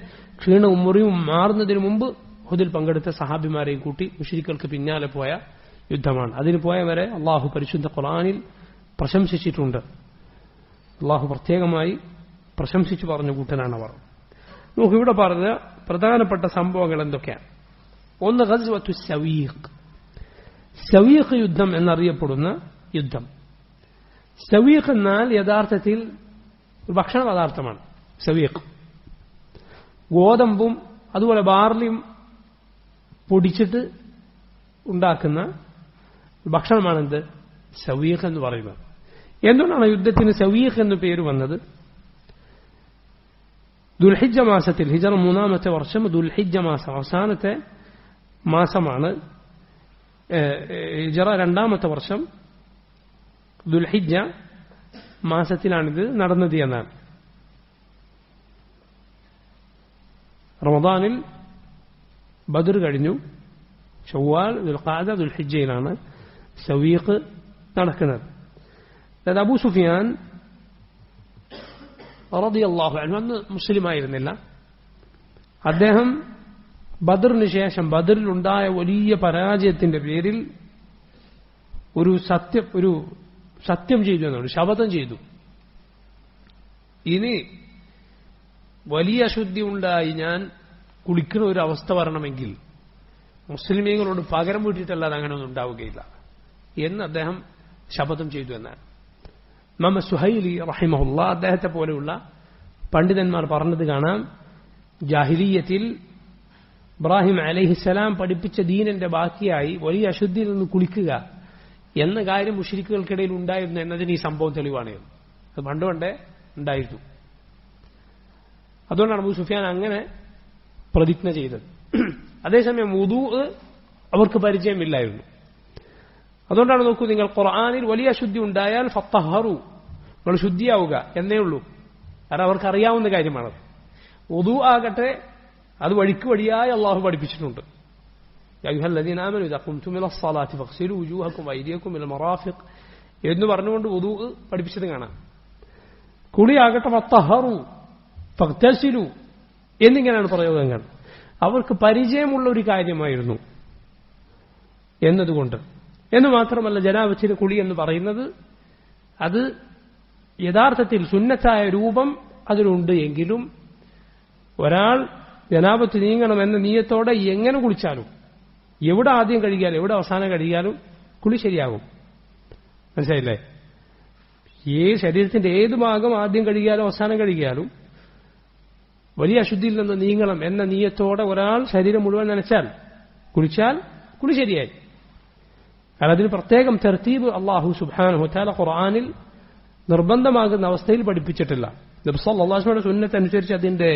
ക്ഷീണവും മുറിവും മാറുന്നതിന് മുമ്പ് ഉഹദിൽ പങ്കെടുത്ത സഹാബിമാരെയും കൂട്ടി മുശ്രിക്കുകൾക്ക് പിന്നാലെ പോയ യുദ്ധമാണ്. അതിന് പോയവരെ അള്ളാഹു പരിശുദ്ധ ഖുർആനിൽ പ്രശംസിച്ചിട്ടുണ്ട്. അള്ളാഹു പ്രത്യേകമായി പ്രശംസിച്ചു പറഞ്ഞ കൂട്ടനാണ് അവർ. നമുക്ക് ഇവിടെ പറഞ്ഞ പ്രധാനപ്പെട്ട സംഭവങ്ങൾ എന്തൊക്കെയാണ്? ഒന്ന് ഗസ്വത്തു സവീഖ്. സവീഖ് യുദ്ധം എന്നറിയപ്പെടുന്ന യുദ്ധം. സവീഖ് എന്നാൽ യഥാർത്ഥത്തിൽ ഭക്ഷണ പദാർത്ഥമാണ്. സവീഖ് ഗോതമ്പും അതുപോലെ ബാർലിയും പൊടിച്ചിട്ട് ഉണ്ടാക്കുന്ന ഭക്ഷണമാണെന്ത് സവീഖ് എന്ന് പറയുന്നത്. എന്തുകൊണ്ടാണ് യുദ്ധത്തിന് സവീഖ് എന്ന് പേര് വന്നത്? ദുൽഹിജ്ജ മാസത്തിൽ, ഹിജറ 3-ാമത്തെ വർഷം ദുൽഹിജ്ജ മാസം അവസാനത്തെ മാസമാണ്. ഹിജറ 2-ാമത്തെ വർഷം ദുൽഹിജ്ജ മാസത്തിലാണിത് നടന്നത് എന്നാണ്. റമദാനിൽ ബദർ കഴിഞ്ഞു. ശവ്വാൽ, ദുൽഖഅദ, ദുൽഹിജ്ജയിലാണ് സവീഖ് നടക്കുന്നത്. അതായത് അബൂ സുഫിയാൻ റളിയല്ലാഹു അൻഹു അന്ന് മുസ്ലിമായിരുന്നില്ല. അദ്ദേഹം ബദറിന് ശേഷം ബദറിലുണ്ടായ വലിയ പരാജയത്തിന്റെ പേരിൽ ഒരു സത്യം ചെയ്തു എന്നാണ്, ശപഥം ചെയ്തു. ഇനി വലിയ അശുദ്ധി ഉണ്ടായി ഞാൻ കുളിക്കുന്ന ഒരു അവസ്ഥ വരണമെങ്കിൽ മുസ്ലിമീങ്ങളോട് പകരം വീട്ടിയിട്ടല്ലാതെ അങ്ങനെ ഒന്നും ഉണ്ടാവുകയില്ല എന്ന് അദ്ദേഹം ശപഥം ചെയ്തു എന്നാണ്. ഇമാം സുഹൈലി റഹിമഹുല്ലാ അദ്ദേഹത്തെ പോലെയുള്ള പണ്ഡിതന്മാർ പറഞ്ഞത് കാണാം, ജാഹിലിയത്തിൽ ഇബ്രാഹിം അലൈഹിസ്സലാം പഠിപ്പിച്ച ദീനിന്റെ ബാക്കിയായി വലിയ അശുദ്ധിയിൽ നിന്ന് കുളിക്കുക എന്ന കാര്യം മുശ്രിക്കുകൾക്കിടയിൽ ഉണ്ടായിരുന്നു എന്നതിന് ഈ സംഭവം തെളിവാണ്. അത് പണ്ടുകൊണ്ടേ ഉണ്ടായിരുന്നു. അതുകൊണ്ടാണ് അബൂ സുഫിയാൻ അങ്ങനെ പ്രതിജ്ഞ ചെയ്തത്. അതേസമയം വുദൂ അവർക്ക് പരിചയമില്ലായിരുന്നു. അതുകൊണ്ടാണ് നോക്കൂ, നിങ്ങൾ ഖുർആനിൽ വലിയ അശുദ്ധി ഉണ്ടായാൽ ഫത്തഹറു, നിങ്ങൾ ശുദ്ധിയാവുക എന്നേ ഉള്ളൂ. കാരണം അവർക്ക് അറിയാവുന്ന കാര്യമാണ്. വുദൂ ആകട്ടെ അത് വഴിക്ക് വഴിയായി അള്ളാഹു പഠിപ്പിച്ചിട്ടുണ്ട്. എന്ന് പറഞ്ഞുകൊണ്ട് വുദൂ പഠിപ്പിച്ചത് കാണാം. കുളിയാകട്ടെ ഫത്തഹറു ഫഗ്തസിലു എന്നിങ്ങനെയാണ് പ്രയോഗങ്ങൾ. അവർക്ക് പരിചയമുള്ള ഒരു കാര്യമായിരുന്നു എന്നതുകൊണ്ട്. എന്ന് മാത്രമല്ല, ജനാബത്തിന്റെ കുളി എന്ന് പറയുന്നത് അത് യഥാർത്ഥത്തിൽ സുന്നത്തായ രൂപം അതിലുണ്ട് എങ്കിലും ഒരാൾ ജനാബത്ത് നീങ്ങണമെന്ന നീയത്തോടെ എങ്ങനെ കുളിച്ചാലും, എവിടെ ആദ്യം കഴുകിയാലും എവിടെ അവസാനം കഴുകിയാലും കുളി ശരിയാകും. മനസ്സിലായില്ലേ? ശരീരത്തിന്റെ ഏത് ഭാഗം ആദ്യം കഴുകിയാലും അവസാനം കഴുകിയാലും വലിയ അശുദ്ധിയിൽ നിന്ന് നീങ്ങണം എന്ന നീയത്തോടെ ഒരാൾ ശരീരം മുഴുവൻ നനച്ചാൽ കുളിച്ചാൽ കുളി ശരിയായി. കാരണം അതിന് പ്രത്യേകം തർത്തീബ് അല്ലാഹു സുബ്ഹാനഹു വതആല ഖുർആനിൽ നിർബന്ധമാകുന്ന അവസ്ഥയിൽ പഠിപ്പിച്ചിട്ടില്ല. നബി സല്ലല്ലാഹു അലൈഹി വസല്ലം സുന്നത്ത് അനുസരിച്ച് അതിന്റെ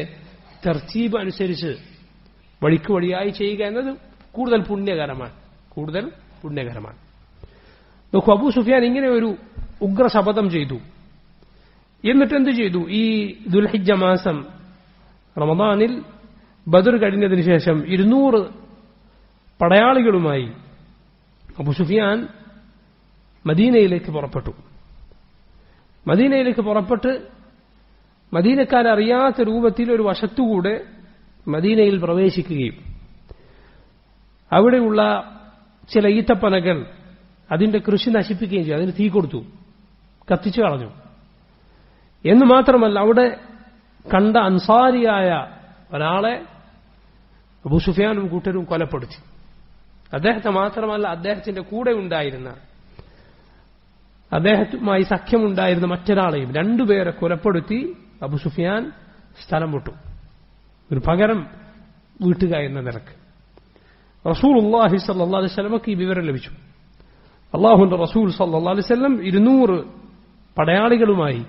തർത്തീബ് അനുസരിച്ച് വഴിക്ക് വഴിയായി ചെയ്യുക എന്നത് കൂടുതൽ പുണ്യകരമാണ്. നോക്കൂ, അബൂ സുഫിയാൻ ഇങ്ങനെ ഒരു ഉഗ്ര ശപഥം ചെയ്തു. എന്നിട്ട് എന്ത് ചെയ്തു? ഈ ദുൽഹിജ്ജ മാസം റമദാനിൽ ബദർ കഴിഞ്ഞതിന് ശേഷം 200 പടയാളികളുമായി അബൂ സുഫിയാൻ മദീനയിലേക്ക് പുറപ്പെട്ട് മദീനക്കാരറിയാത്ത രൂപത്തിൽ ഒരു വശത്തുകൂടെ മദീനയിൽ പ്രവേശിക്കുകയും അവിടെയുള്ള ചില ഈത്തപ്പനകൾ അതിന്റെ കൃഷി നശിപ്പിക്കുകയും ചെയ്തു. അതിന് തീ കൊടുത്തു, കത്തിച്ചു കളഞ്ഞു. എന്ന് മാത്രമല്ല, അവിടെ കണ്ട അൻസാരിയായ ഒരാളെ അബൂ സുഫിയാനും കൂട്ടരും കൊലപ്പെടുത്തി. അദ്ദേഹത്തെ മാത്രമല്ല, അദ്ദേഹത്തിന്റെ കൂടെ ഉണ്ടായിരുന്ന, അദ്ദേഹവുമായി സഖ്യമുണ്ടായിരുന്ന മറ്റൊരാളെയും, 2 പേരെ കൊലപ്പെടുത്തി അബൂ സുഫിയാൻ സ്ഥലം വിട്ടു. ഒരു പകരം വീട്ടുക എന്ന നിലക്ക്. റസൂലുള്ളാഹി സ്വല്ലല്ലാഹു അലൈഹി വസല്ലമക്ക് ഈ വിവരം ലഭിച്ചു. അല്ലാഹുവിന്റെ റസൂൽ സ്വല്ലല്ലാഹു അലൈഹി വസല്ലം 200 പടയാളികളുമായി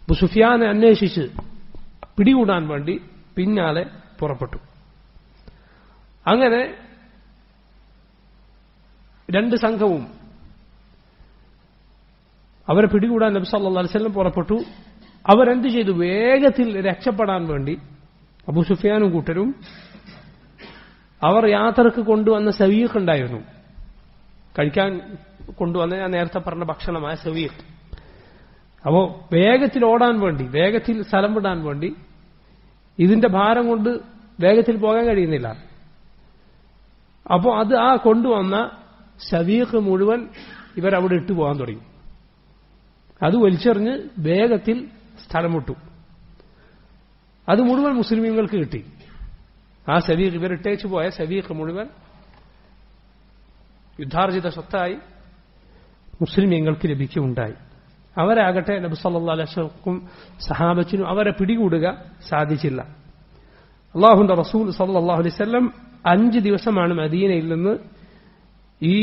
അബൂ സുഫിയാനെ അന്വേഷിച്ച് പിടികൂടാൻ വേണ്ടി പിന്നാലെ പുറപ്പെട്ടു. അങ്ങനെ 2 സംഘവും അവരെ പിടികൂടാൻ നബി സല്ലല്ലാഹു അലൈഹി വസല്ലം പുറപ്പെട്ടു. അവരെന്ത് ചെയ്തു? വേഗത്തിൽ രക്ഷപ്പെടാൻ വേണ്ടി അബൂ സുഫിയാനും കൂട്ടരും അവർ യാത്രക്ക് കൊണ്ടുവന്ന സവീഖ് ഉണ്ടായിരുന്നു, കഴിക്കാൻ കൊണ്ടുവന്ന ഞാൻ നേരത്തെ പറഞ്ഞ ഭക്ഷണമായ സവീഖ്. അപ്പോ വേഗത്തിൽ ഓടാൻ വേണ്ടി, വേഗത്തിൽ സ്ഥലം വിടാൻ വേണ്ടി, ഇതിന്റെ ഭാരം കൊണ്ട് വേഗത്തിൽ പോകാൻ കഴിയുന്നില്ല. അപ്പോൾ അത് ആ കൊണ്ടുവന്ന സവീഖ് മുഴുവൻ ഇവരവിടെ ഇട്ടു പോകാൻ തുടങ്ങി. അത് വലിച്ചെറിഞ്ഞ് വേഗത്തിൽ സ്ഥലം വിട്ടു. അത് മുഴുവൻ മുസ്ലിമീങ്ങൾക്ക് കിട്ടി. ആ സവീഖ്, ഇവരിട്ടേച്ചു പോയ സവീഖ് മുഴുവൻ യുദ്ധാർജിത സ്വത്തായി മുസ്ലിമീങ്ങൾക്ക് ലഭിക്കുകയുണ്ടായി. അവരാകട്ടെ നബി സല്ലല്ലാഹു അലൈഹി വസല്ലം സഹാബത്തിനും അവരെ പിടികൂടുക സാധിച്ചില്ല. അല്ലാഹുവിന്റെ റസൂൽ സല്ലല്ലാഹു അലൈഹി വസല്ലം 5 ദിവസമാണ് മദീനയിൽ നിന്ന് ഈ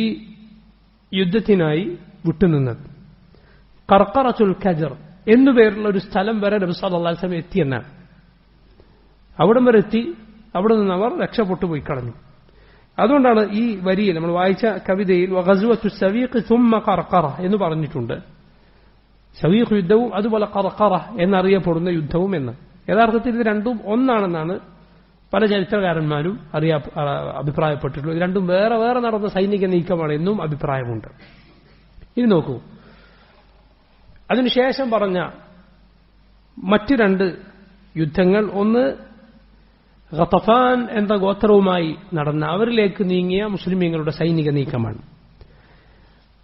യുദ്ധത്തിനായി വിട്ടുനിന്നത്. ഖർഖറത്തുൽ ഖജർ എന്നുപേരുള്ള ഒരു സ്ഥലം വരെ നബി സല്ലല്ലാഹു അലൈഹി വസല്ലം എത്തിയെന്നാണ്. അവിടം വരെ എത്തി. അവിടെ നിന്ന് അവർ രക്ഷപ്പെട്ടു പോയി കളഞ്ഞു. അതുകൊണ്ടാണ് ഈ വരിയിൽ നമ്മൾ വായിച്ച കവിതയിൽ വഗസ്വത്തു സവീഖ് സുമ്മ ഖർഖറ എന്ന് പറഞ്ഞിട്ടുണ്ട്. സവീഖ് യുദ്ധവും അതുപോലെ ഖർഖറ എന്നറിയപ്പെടുന്ന യുദ്ധവും എന്ന്. യഥാർത്ഥത്തിൽ ഇത് രണ്ടും ഒന്നാണെന്നാണ് പല ചരിത്രകാരന്മാരും അഭിപ്രായപ്പെട്ടിട്ടുള്ളത്. ഇത് രണ്ടും വേറെ വേറെ നടന്ന സൈനിക നീക്കമാണ് എന്നും അഭിപ്രായമുണ്ട്. ഇനി നോക്കൂ, അതിനുശേഷം പറഞ്ഞ മറ്റ് 2 യുദ്ധങ്ങൾ, ഒന്ന് ഗതഫാൻ എന്ന ഗോത്രവുമായി നടന്ന അവരിലേക്ക് നീങ്ങിയ മുസ്ലിമീങ്ങളുടെ സൈനിക നീക്കമാണ്.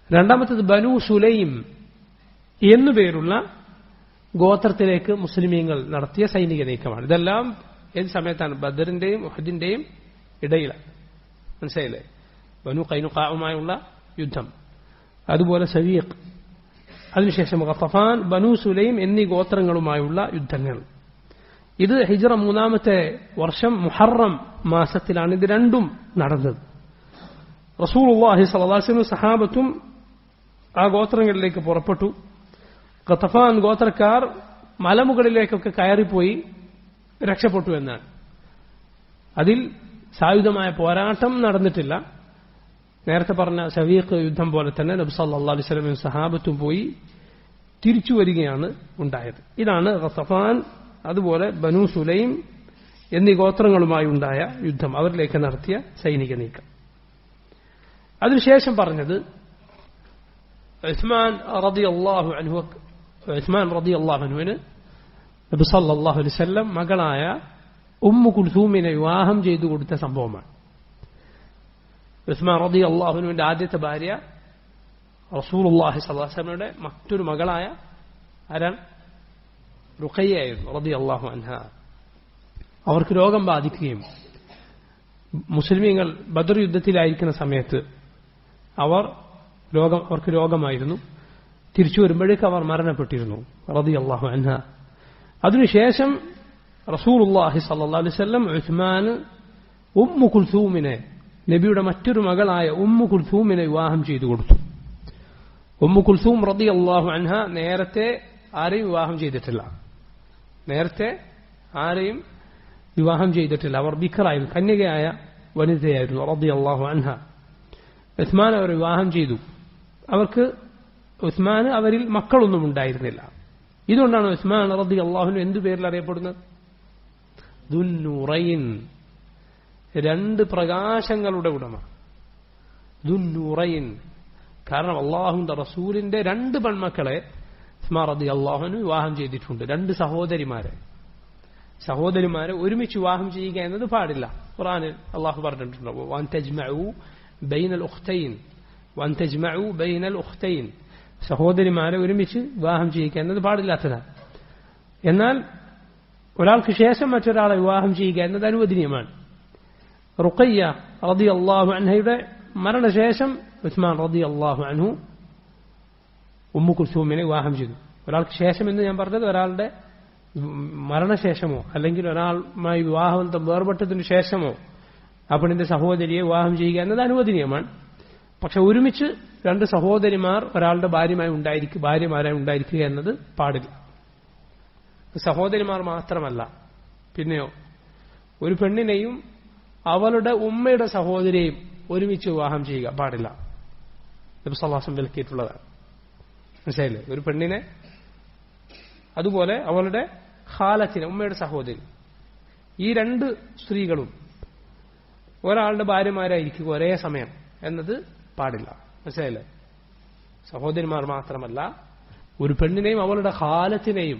രണ്ടാമത്തേത് ബനു സുലൈം എന്നുപേരുള്ള ഗോത്രത്തിലേക്ക് മുസ്ലിമീങ്ങൾ നടത്തിയ സൈനിക നീക്കമാണ്. ഇതെല്ലാം ഏത് സമയത്താണ്? ബദറിന്റെയും ഉഹദിന്റെയും ഇടയിലാണ്. മനസ്സിലായില്ലേ? ബനു ഖൈനുഖാഉമായുള്ള യുദ്ധം, അതുപോലെ സവീഖ്, അതിനുശേഷം ഗതഫാൻ, ബനു സുലൈം എന്നീ ഗോത്രങ്ങളുമായുള്ള യുദ്ധങ്ങൾ. ഇത് ഹിജ്റ 3-ാമത്തെ വർഷം മുഹറം മാസത്തിലാണ് ഇത് രണ്ടും നടന്നത്. റസൂലുള്ളാഹി സ്വല്ലല്ലാഹു അലൈഹി വസല്ലം സഹാബത്തും ആ ഗോത്രങ്ങളിലേക്ക് പുറപ്പെട്ടു. ഗതഫാൻ ഗോത്രക്കാർ മലമുകളിലേക്കൊക്കെ കയറിപ്പോയി രക്ഷപ്പെട്ടു എന്നാണ്. അതിൽ സായുധമായ പോരാട്ടം നടന്നിട്ടില്ല. നേരത്തെ പറഞ്ഞ സവീഖ് യുദ്ധം പോലെ തന്നെ നബി സല്ലല്ലാഹു അലൈഹി വസല്ലം സഹാബത്തും പോയി തിരിച്ചു വരികയാണ് ഉണ്ടായത്. ഇതാണ് ഗതഫാൻ, അതുപോലെ ബനു സുലൈം എന്നീ ഗോത്രങ്ങളുമായി ഉണ്ടായ യുദ്ധം, അവരിലേക്ക് നടത്തിയ സൈനിക നീക്കം. അതിനുശേഷം പറഞ്ഞത് ഉസ്മാൻ റളിയല്ലാഹു അൻഹുവിന് നബി സല്ലല്ലാഹു അലൈഹി വസല്ലം മകളായ ഉമ്മു കുൽസൂമിനെ വിവാഹം ചെയ്തു കൊടുത്ത സംഭവമാണ്. ഉസ്മാൻ റളിയല്ലാഹു അൻഹുവിന്റെ ആദ്യത്തെ ഭാര്യ റസൂലുള്ളാഹി സ്വല്ലല്ലാഹു അലൈഹി വസല്ലമയുടെ മറ്റൊരു മകളായ ആരാണ്? റുഖയ്യയായിരുന്നു റളിയല്ലാഹു അൻഹ. അവർക്ക് രോഗം ബാധിക്കുകയും മുസ്ലിമീങ്ങൾ ബദർ യുദ്ധത്തിലായിരിക്കുന്ന സമയത്ത് അവർക്ക് രോഗമായിരുന്നു. തിരിച്ചു വരുമ്പോഴേക്ക് അവർ മരണപ്പെട്ടിരുന്നു റളിയല്ലാഹു അൻഹ. അതിനുശേഷം റസൂലുള്ളാഹി സ്വല്ലല്ലാഹു അലൈഹി വസല്ലം ഉസ്മാന് ഉമ്മു കുൽസൂമിനെ, നബിയുടെ മറ്റൊരു മകളായ ഉമ്മു കുൽസൂമിനെ വിവാഹം ചെയ്തു കൊടുത്തു. ഉമ്മു കുൽസൂം റളിയല്ലാഹു അൻഹ നേരത്തെ ആരെയും വിവാഹം ചെയ്തിട്ടില്ല. അവർ ബിക്കറായിരുന്നു, കന്യകയായ വനിതയായിരുന്നു റളിയല്ലാഹു അൻഹ. ഉസ്മാൻ അവർ വിവാഹം ചെയ്തു. ഉസ്മാന് അവരിൽ മക്കളൊന്നും ഉണ്ടായിരുന്നില്ല. ഇതുകൊണ്ടാണ് ഉസ്മാൻ റളിയല്ലാഹു അൻഹു എന്തു പേരിൽ അറിയപ്പെടുന്നത്? ദുന്നൂറൈൻ, 2 പ്രകാശങ്ങളുടെ ഉടമ. ദുന്നൂറൈൻ, കാരണം അല്ലാഹുവിന്റെ റസൂലിന്റെ 2 പെൺമക്കളെ ഉസ്മാൻ റളിയല്ലാഹു അൻഹു വിവാഹം ചെയ്തിട്ടുണ്ട്. 2 സഹോദരിമാരെ ഒരുമിച്ച് വിവാഹം ചെയ്യുക എന്നത് പാടില്ല. ഖുർആനിൽ അല്ലാഹു പറഞ്ഞിട്ടുണ്ട്, വൻ തജ്മഉ ബൈനൽ ഉഖ്തൈൻ, സഹോദരിമാരെ ഒരുമിച്ച് വിവാഹം ചെയ്യുക എന്നത് പാടില്ലാത്തതാണ്. എന്നാൽ ഒരാൾക്ക് ശേഷം മറ്റൊരാളെ വിവാഹം ചെയ്യുക എന്നത് അനുവദനീയമാണ്. റുഖയ്യ റളിയല്ലാഹു അൻഹയുടെ മരണശേഷം ഉസ്മാൻ റളിയല്ലാഹു അൻഹു ഉമ്മു കുൽസൂമിനെ വിവാഹം ചെയ്തു. ഒരാൾക്ക് ശേഷം എന്ന് ഞാൻ പറഞ്ഞത് ഒരാളുടെ മരണശേഷമോ അല്ലെങ്കിൽ ഒരാളുമായി വിവാഹബന്ധം വേർപെട്ടതിനു ശേഷമോ ആ പെണ്ണിന്റെ സഹോദരിയെ വിവാഹം ചെയ്യുക എന്നത് അനുവദനീയമാണ്. പക്ഷെ ഒരുമിച്ച് 2 സഹോദരിമാർ ഒരാളുടെ ഭാര്യമാരായി ഉണ്ടായിരിക്കുക എന്നത് പാടില്ല. സഹോദരിമാർ മാത്രമല്ല, പിന്നെയോ ഒരു പെണ്ണിനെയും അവളുടെ ഉമ്മയുടെ സഹോദരിയെയും ഒരുമിച്ച് വിവാഹം ചെയ്യുക പാടില്ല. നബി സല്ലല്ലാഹു അലൈഹി വസല്ലം വിലക്കിയിട്ടുള്ളതാണ്. മനസ്സിലായില്ലേ? ഒരു പെണ്ണിനെ, അതുപോലെ അവളുടെ ഖാലത്തിനെ, ഉമ്മയുടെ സഹോദരി, ഈ 2 സ്ത്രീകളും ഒരാളുടെ ഭാര്യമാരായിരിക്കുക ഒരേ സമയം എന്നത് പാടില്ല. മനസ്സിലായില്ലേ? സഹോദരിമാർ മാത്രമല്ല, ഒരു പെണ്ണിനെയും അവളുടെ ഖാലത്തിനെയും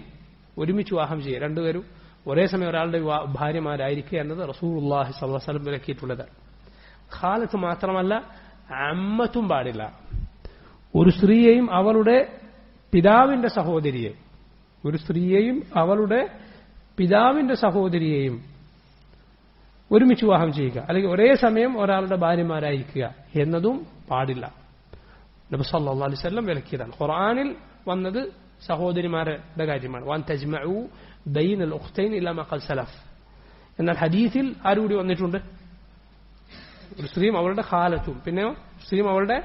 ഒരുമിച്ച് വിവാഹം ചെയ്യുക, 2 പേരും ഒരേ സമയം ഒരാളുടെ ഭാര്യമാരായിരിക്കുക എന്നത് റസൂലുള്ളാഹി സ്വല്ലല്ലാഹു അലൈഹി വസല്ലം വിലക്കിയിട്ടുള്ളതാണ്. ഖാലത്ത് മാത്രമല്ല, അമ്മത്തും പാടില്ല. ഒരു സ്ത്രീയെയും അവളുടെ പിതാവിന്റെ സഹോദരിയെ, ഒരു സ്ത്രീയെയും അവളുടെ പിതാവിന്റെ സഹോദരിയെയും ഒരുമിച്ച് വിവാഹം ചെയ്യുക, അല്ലെങ്കിൽ ഒരേ സമയം ഒരാളുടെ ഭാര്യമാരായിരിക്കുക എന്നതും പാടില്ല. നബി സല്ലല്ലാഹു അലൈഹി വസല്ലം വിലക്കിയതാണ്. ഖുർആനിൽ വന്നത് സഹോദരിമാരുടെ കാര്യമാണ്. വൻ തജ്മഉ ബൈനൽ ഉഖ്തൈൻ ഇല്ലാ മാ ഖദ് സലഫ്. എന്നാൽ ഹദീസിൽ ആരുകൂടി വന്നിട്ടുണ്ട്? ഒരു സ്ത്രീയും അവളുടെ ഖാലത്തും, പിന്നെയോ സ്ത്രീയും അവളുടെ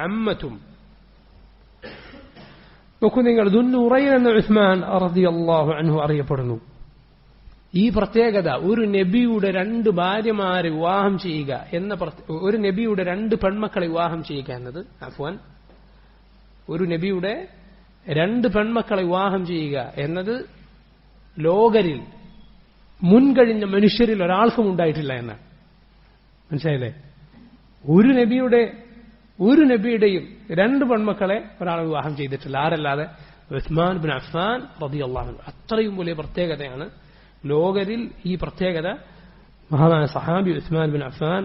അമ്മത്തും. നോക്കൂ നിങ്ങൾ, ദുന്നൂറൈൻ എന്ന ഉസ്മാൻ റളിയല്ലാഹു അൻഹു അറിയപ്പെടുന്നു. ഈ പ്രത്യേകത, ഒരു നബിയുടെ 2 ഭാര്യമാരെ വിവാഹം ചെയ്യുക എന്ന, ഒരു നബിയുടെ 2 പെൺമക്കളെ വിവാഹം ചെയ്യുക എന്നത്, ഒരു നബിയുടെ 2 പെൺമക്കളെ വിവാഹം ചെയ്യുക എന്നത് ലോകരിൽ മുൻകഴിഞ്ഞ മനുഷ്യരിൽ ഒരാൾക്കും ഉണ്ടായിട്ടില്ല എന്നാണ്. മനസ്സിലായില്ലേ? ഒരു നബിയുടെയും 2 പെൺമക്കളെ ഒരാൾ വിവാഹം ചെയ്തിട്ടില്ല. ആരല്ലാതെ? ഉസ്മാൻ ബിൻ അഫ്ഫാൻ റളിയല്ലാഹു അൻഹു. അത്രയും വലിയ പ്രത്യേകതയാണ് ലോകരിൽ. ഈ പ്രത്യേകത മഹാനായ സഹാബി ഉസ്മാൻ ബിൻ അഫ്ഫാൻ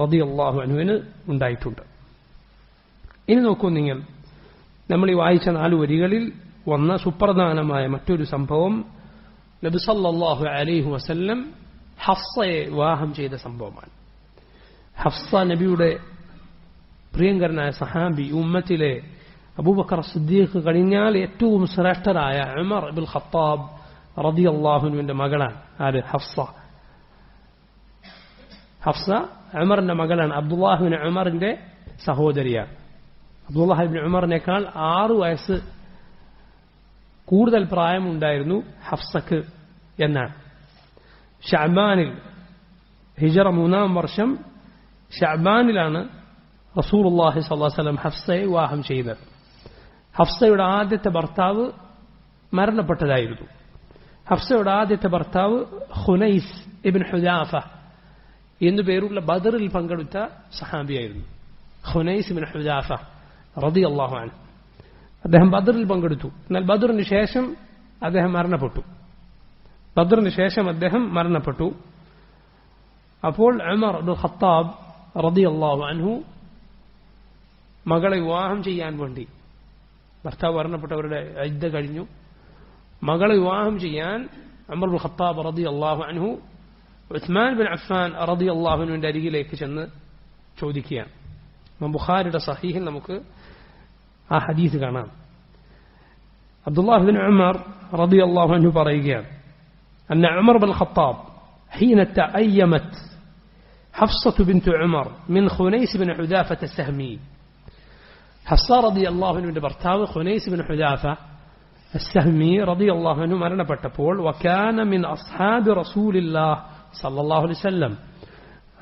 റളിയല്ലാഹു അൻഹുവിന് ഉണ്ടായിട്ടുണ്ട്. ഇനി നോക്കൂ നിങ്ങൾ, നമ്മൾ ഈ വായിച്ച 4 വരികളിൽ വന്ന സുപ്രധാനമായ മറ്റൊരു സംഭവം നബി സല്ലല്ലാഹു അലൈഹി വസല്ലം ഹഫ്സയെ വിവാഹം ചെയ്ത സംഭവമാണ്. ഹഫ്സ നബിയുടെ പ്രിയങ്കരനായ സഹാബി, ഉമ്മത്തിലെ അബൂബക്കർ സിദ്ദീഖ് കഴിഞ്ഞാൽ ഏറ്റവും ശ്രേഷ്ഠരായ ഉമർ ഇബ്നുൽ ഖത്താബ് റളിയല്ലാഹു അൻഹുവിന്റെ മകളാണ്. ആര്? ഹഫ്സ. ഹഫ്സ ഉമറിന്റെ മകളാണ്. അബ്ദുല്ലാഹ് ഇബ്നു ഉമറിന്റെ സഹോദരിയാണ്. അബ്ദുല്ലാഹ് ഇബ്നു ഉമറിനേക്കാൾ 6 വയസ്സ് കൂടുതൽ പ്രായമുണ്ടായിരുന്നു ഹഫ്സക്ക് എന്നാണ്. ഷഅബാനിൽ, ഹിജറ 3-ാം വർഷം ഷഅബാനിലാണ് റസൂലുള്ളാഹി സ്വല്ലല്ലാഹു അലൈഹി വസല്ലം ഹഫ്സയെ വിവാഹം ചെയ്തത്. ഹഫ്സയുടെ ആദ്യത്തെ ഭർത്താവ് മരണപ്പെട്ടതായിരുന്നു. ഹഫ്സയുടെ ആദ്യത്തെ ഭർത്താവ് ഖുനൈസ് ഇബ്നു ഹുദാഫ എന്നു പേരുള്ള ബദറിൽ പങ്കെടുത്ത സഹാബിയായിരുന്നു. ഖുനൈസ് ഇബ്നു ഹുദാഫ റളിയല്ലാഹു അൻഹു. അദ്ദേഹം ബദറിൽ പങ്കെടുത്തു. എന്നാൽ ബദറിന് ശേഷം അദ്ദേഹം മരണപ്പെട്ടു. അപ്പോൾ ഉമർ ഇബ്നുൽ ഖത്താബ് റളിയല്ലാഹു അൻഹു മകളെ വിവാഹം ചെയ്യാൻ വേണ്ടി, ഭർത്താവ് മരണപ്പെട്ടവരുടെ ഇദ്ദ കഴിഞ്ഞു, മകളെ വിവാഹം ചെയ്യാൻ ഉമർ ഇബ്നുൽ ഖത്താബ് റളിയല്ലാഹു അൻഹു ഉസ്മാൻ ബിൻ അഫ്ഫാൻ റളിയല്ലാഹു അൻഹുവിന്റെ അരികിലേക്ക് ചെന്ന് ചോദിക്കുകയാണ്. ബുഖാരിയുടെ സഹീഹിൽ നമുക്ക് ആ ഹദീസ് കാണാം. അബ്ദുല്ലാഹ് ബിൻ ഉമർ റളിയല്ലാഹു അൻഹു പറയുകയാണ്, അന്ന ഉമർ ബിൻ ഖത്താബ് حين تأيمت حفصة بنت عمر من خنيس بن حذافة السهمي. حفصة رضي الله عنه برتاو خنيس بن حذافة السهمي رضي الله عنه മരണപ്പെട്ടപ്പോൾ وكان من أصحاب رسول الله صلى الله عليه وسلم.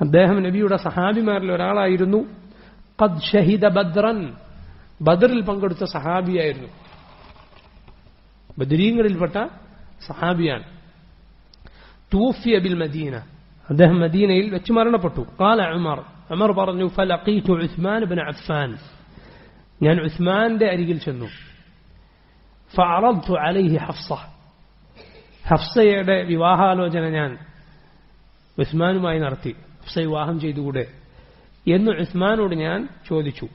അദ്ദേഹം നബിയുടെ സഹാബിമാരിൽ ഒരാളായിരുന്നു. قد شهد بدرا, ബദറിൽ പങ്കെടുത്ത സഹാബിയായിരുന്നു. ബദരീങ്ങളിൽപ്പെട്ട സഹാബിയാണ്. توفي بالمدينة, അദ്ദേഹം മദീനയിൽ വെച്ച് മരണപ്പെട്ടു. قال ഉമർ പറഞ്ഞു, فلقيت عثمان بن عفان, ഞാൻ ഉസ്മാന്റെ അരികിൽ ചെന്നു. فعرضت عليه حفصة, ഹഫ്സയുടെ വിവാഹാലോചന ഞാൻ ഉസ്മാനുമായി നടത്തി. ഹഫ്സ വിവാഹം ചെയ്തുകൂടെ എന്ന് ഉസ്മാനോട് ഞാൻ ചോദിച്ചു.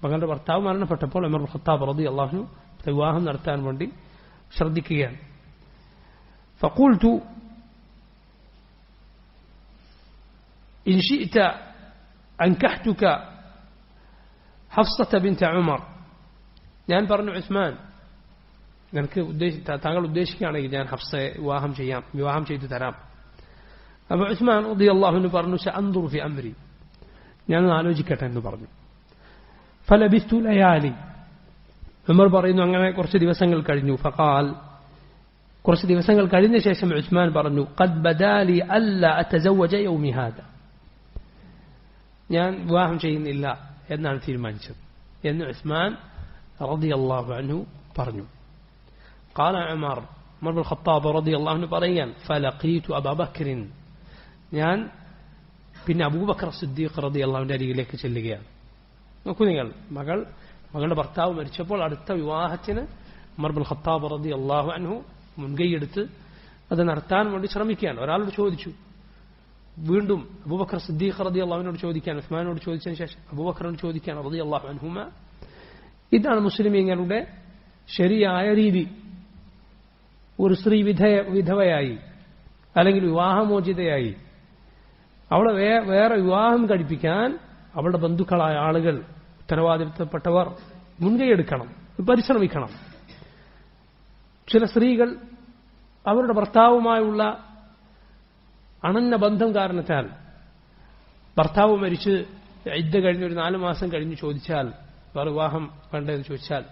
മകളുടെ ഭർത്താവ് മരണപ്പെട്ടപ്പോൾ ഉമർ ഇബ്നുൽ ഖത്താബ് റളിയല്ലാഹു അൻഹു വിവാഹം നടത്താൻ വേണ്ടി ശ്രദ്ധിക്കുകയാണ്. فقلت إن شئت أنكحتك حفصة بنت عمر, ഞാൻ പറഞ്ഞു, ഉസ്മാൻ, താങ്കൾ ഉദ്ദേശിക്കുകയാണെങ്കിൽ ഞാൻ ഹഫ്സയെ വിവാഹം ചെയ്തു തരാം. അപ്പോൾ ഉസ്മാൻ റളിയല്ലാഹു അൻഹു പറഞ്ഞു, സഅൻദുർ ഫി അംരി, ഞാൻ ആലോചിക്കട്ടെ എന്ന് പറഞ്ഞു. ഫലബിസ്തു ലയാലി, ഉമർ പറയുന്നു, അങ്ങനെ കുറച്ച് ദിവസങ്ങൾ കഴിഞ്ഞു. ഫഖാൽ, കുറച്ച് ദിവസങ്ങൾ കഴിഞ്ഞ ശേഷം ഉസ്മാൻ പറഞ്ഞു, ഖദ് ബദാലി അല്ലാ അതസവ്വജ യൗമി ഹാദ, ഞാൻ വിവാഹം ചെയ്യുന്നില്ല എന്നാണ് തീരുമാനിച്ചത് എന്ന് ഉസ്മാൻ റളിയല്ലാഹു അൻഹു പറഞ്ഞു. ഖാല ഉമർ ഇബ്നുൽ ഖത്താബ് റളിയല്ലാഹു അൻഹു പറയാൻ, ഫലഖീതു അബൂബക്കർ, ഞാൻ പിന്നെ അബൂബക്കർ സിദ്ദീഖ് റളിയല്ലാഹു അൻഹുവിന്റെ അരികിലേക്ക് ചെല്ലുകയാണ്. നോക്കൂ നിങ്ങൾ, മകളുടെ ഭർത്താവ് മരിച്ചപ്പോൾ അടുത്ത വിവാഹത്തിന് ഉമർ ഇബ്നുൽ ഖത്താബ് റളിയല്ലാഹു അൻഹു മുൻകൈയെടുത്ത് അത് നടത്താൻ വേണ്ടി ശ്രമിക്കുകയാണ്. ഒരാളോട് ചോദിച്ചു, വീണ്ടും അബൂബക്കർ സിദ്ദീഖ് റളിയല്ലാഹു അൻഹുവിനോട് ചോദിക്കാൻ, ഉസ്മാനോട് ചോദിച്ചതിന് ശേഷം അബൂബക്കറിനോട് ചോദിക്കാൻ റളിയല്ലാഹു അൻഹുമ. ഇതാണ് മുസ്ലിമീങ്ങളുടെ ശരിയായ രീതി. ഒരു സ്ത്രീ വിധവയായി അല്ലെങ്കിൽ വിവാഹമോചിതയായി അവളെ വേറെ വിവാഹം കഴിപ്പിക്കാൻ അവളുടെ ബന്ധുക്കളായ ആളുകൾ, ഉത്തരവാദിത്തപ്പെട്ടവർ മുൻകൈയെടുക്കണം, പരിശ്രമിക്കണം. ചില സ്ത്രീകൾ അവരുടെ ഭർത്താവുമായുള്ള അണഞ്ഞ ബന്ധം കാരണത്താൽ ഭർത്താവ് മരിച്ച് ഇദ്ദ കഴിഞ്ഞ് ഒരു 4 മാസം കഴിഞ്ഞ് ചോദിച്ചാൽ വേറെ വിവാഹം വേണ്ടതെന്ന് ചോദിച്ചാൽ